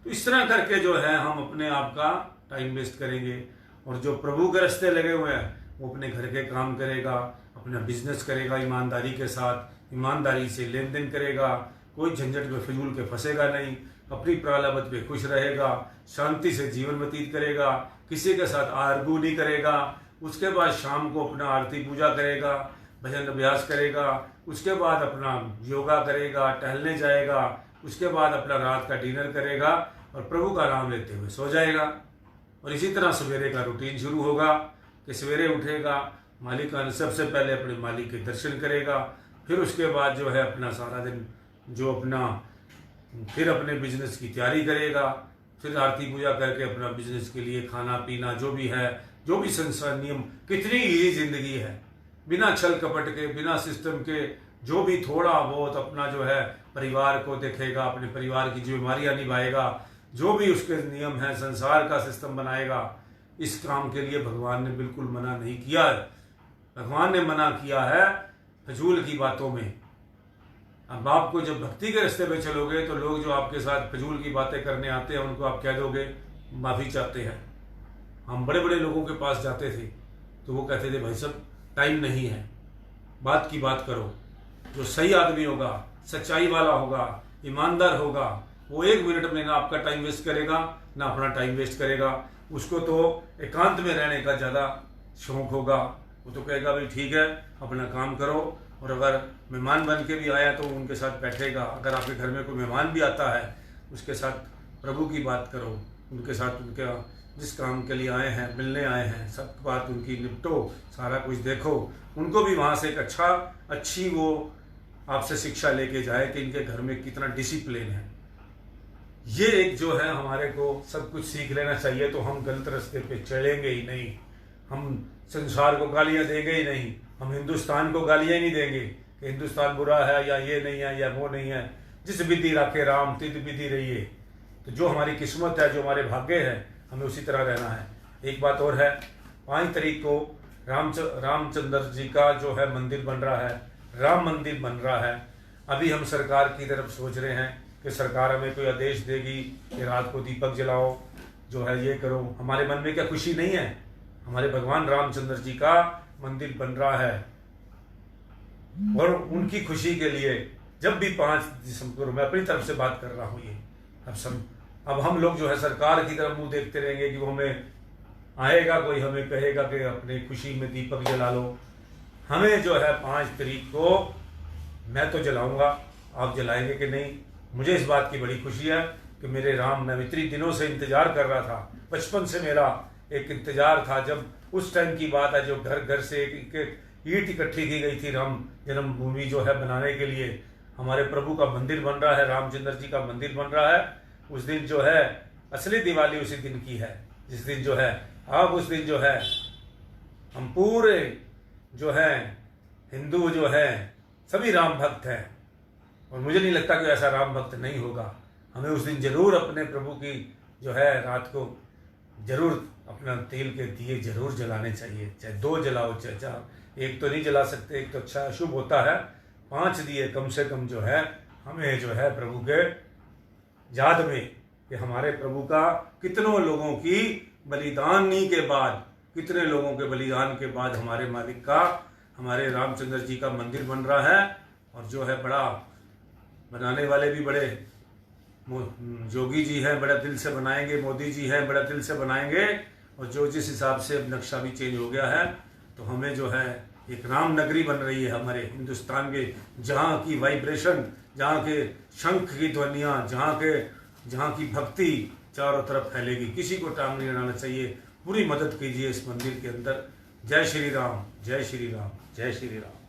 तो इस तरह करके जो है हम अपने आप का टाइम वेस्ट करेंगे। और जो प्रभु के रास्ते लगे हुए हैं वो अपने घर के काम करेगा, अपना बिजनेस करेगा ईमानदारी के साथ, ईमानदारी से लेन देन करेगा, कोई झंझट में फिजूल के फंसेगा नहीं, अपनी प्रालाबत पे खुश रहेगा, शांति से जीवन व्यतीत करेगा, किसी के साथ आर्गू नहीं करेगा। उसके बाद शाम को अपना आरती पूजा करेगा, भजन अभ्यास करेगा, उसके बाद अपना योगा करेगा, टहलने जाएगा, उसके बाद अपना रात का डिनर करेगा और प्रभु का नाम लेते हुए सो जाएगा। और इसी तरह सवेरे का रूटीन शुरू होगा कि सवेरे उठेगा, मालिक का सबसे पहले अपने मालिक के दर्शन करेगा, फिर उसके बाद जो है अपना सारा दिन जो अपना फिर अपने बिजनेस की तैयारी करेगा, फिर आरती पूजा करके अपना बिजनेस के लिए खाना पीना जो भी है, जो भी संसार नियम, कितनी ईजी जिंदगी है, बिना छल कपट के, बिना सिस्टम के, जो भी थोड़ा बहुत अपना जो है परिवार को देखेगा, अपने परिवार की जिम्मेदारियां निभाएगा, जो भी उसके नियम है, संसार का सिस्टम बनाएगा। इस काम के लिए भगवान ने बिल्कुल मना नहीं किया है। भगवान ने मना किया है फजूल की बातों में। अब आपको जब भक्ति के रास्ते पे चलोगे तो लोग जो आपके साथ फजूल की बातें करने आते हैं उनको आप कह दोगे माफ़ी चाहते हैं। हम बड़े बड़े लोगों के पास जाते थे तो वो कहते थे भाई साहब टाइम नहीं है, बात की बात करो। जो सही आदमी होगा, सच्चाई वाला होगा, ईमानदार होगा, वो 1 मिनट में ना आपका टाइम वेस्ट करेगा ना अपना टाइम वेस्ट करेगा। उसको तो एकांत में रहने का ज़्यादा शौक होगा। वो तो कहेगा भाई ठीक है अपना काम करो, और अगर मेहमान बन के भी आया तो उनके साथ बैठेगा। अगर आपके घर में कोई मेहमान भी आता है उसके साथ प्रभु की बात करो, उनके साथ उनका जिस काम के लिए आए हैं, मिलने आए हैं, सब बात उनकी निपटो, सारा कुछ देखो। उनको भी वहाँ से एक अच्छी वो आपसे शिक्षा लेके जाए कि इनके घर में कितना डिसिप्लिन है। ये एक जो है हमारे को सब कुछ सीख लेना चाहिए, तो हम गलत रास्ते पे चलेंगे ही नहीं, हम संसार को गालियां देंगे ही नहीं, हम हिंदुस्तान को गालियां ही नहीं देंगे कि हिंदुस्तान बुरा है या ये नहीं है या वो नहीं है। जिस विधि राखे राम तिद विधि रहिए। तो जो हमारी किस्मत है, जो हमारे भाग्य है, हमें उसी तरह रहना है। एक बात और है, 5 तारीख को रामचंद्र जी का जो है मंदिर बन रहा है, राम मंदिर बन रहा है। अभी हम सरकार की तरफ सोच रहे हैं कि सरकार हमें कोई आदेश देगी कि रात को दीपक जलाओ, जो है ये करो। हमारे मन में क्या खुशी नहीं है? हमारे भगवान रामचंद्र जी का मंदिर बन रहा है और उनकी खुशी के लिए जब भी 5 दिसंबर मैं अपनी तरफ से बात कर रहा हूँ ये अब हम लोग जो है सरकार की तरफ मुंह देखते रहेंगे कि वो हमें आएगा कोई हमें कहेगा कि अपनी खुशी में दीपक जला लो। हमें जो है 5 तारीख को मैं तो जलाऊंगा, आप जलाएंगे कि नहीं? मुझे इस बात की बड़ी खुशी है कि मेरे राम, मैं इतनी दिनों से इंतजार कर रहा था, बचपन से मेरा एक इंतजार था। जब उस टाइम की बात है, जो घर घर से एक ईंट इकट्ठी की गई थी राम जन्मभूमि जो है बनाने के लिए, हमारे प्रभु का मंदिर बन रहा है, रामचंद्र जी का मंदिर बन रहा है। उस दिन जो है असली दिवाली उसी दिन की है, जिस दिन जो है अब उस दिन जो है हम पूरे जो है हिंदू जो है सभी राम भक्त हैं, और मुझे नहीं लगता कि ऐसा राम भक्त नहीं होगा। हमें उस दिन जरूर अपने प्रभु की जो है रात को जरूर अपना तेल के दिए जरूर जलाने चाहिए, चाहे 2 जलाओ चाहे 4, एक तो नहीं जला सकते, एक तो अच्छा अशुभ होता है। 5 दिए कम से कम जो है हमें जो है प्रभु के याद में कि हमारे प्रभु का कितनों लोगों की बलिदानी के बाद, कितने लोगों के बलिदान के बाद हमारे मालिक का, हमारे रामचंद्र जी का मंदिर बन रहा है। और जो है बड़ा बनाने वाले भी बड़े जोगी जी हैं, बड़ा दिल से बनाएंगे, मोदी जी हैं बड़ा दिल से बनाएंगे। और जो जिस हिसाब से अब नक्शा भी चेंज हो गया है, तो हमें जो है एक राम नगरी बन रही है हमारे हिंदुस्तान के, जहाँ की वाइब्रेशन, जहाँ के शंख की ध्वनियाँ, जहाँ की भक्ति चारों तरफ फैलेगी। किसी को टांग नहीं अड़ाना चाहिए, पूरी मदद कीजिए इस मंदिर के अंदर। जय श्री राम, जय श्री राम, जय श्री राम।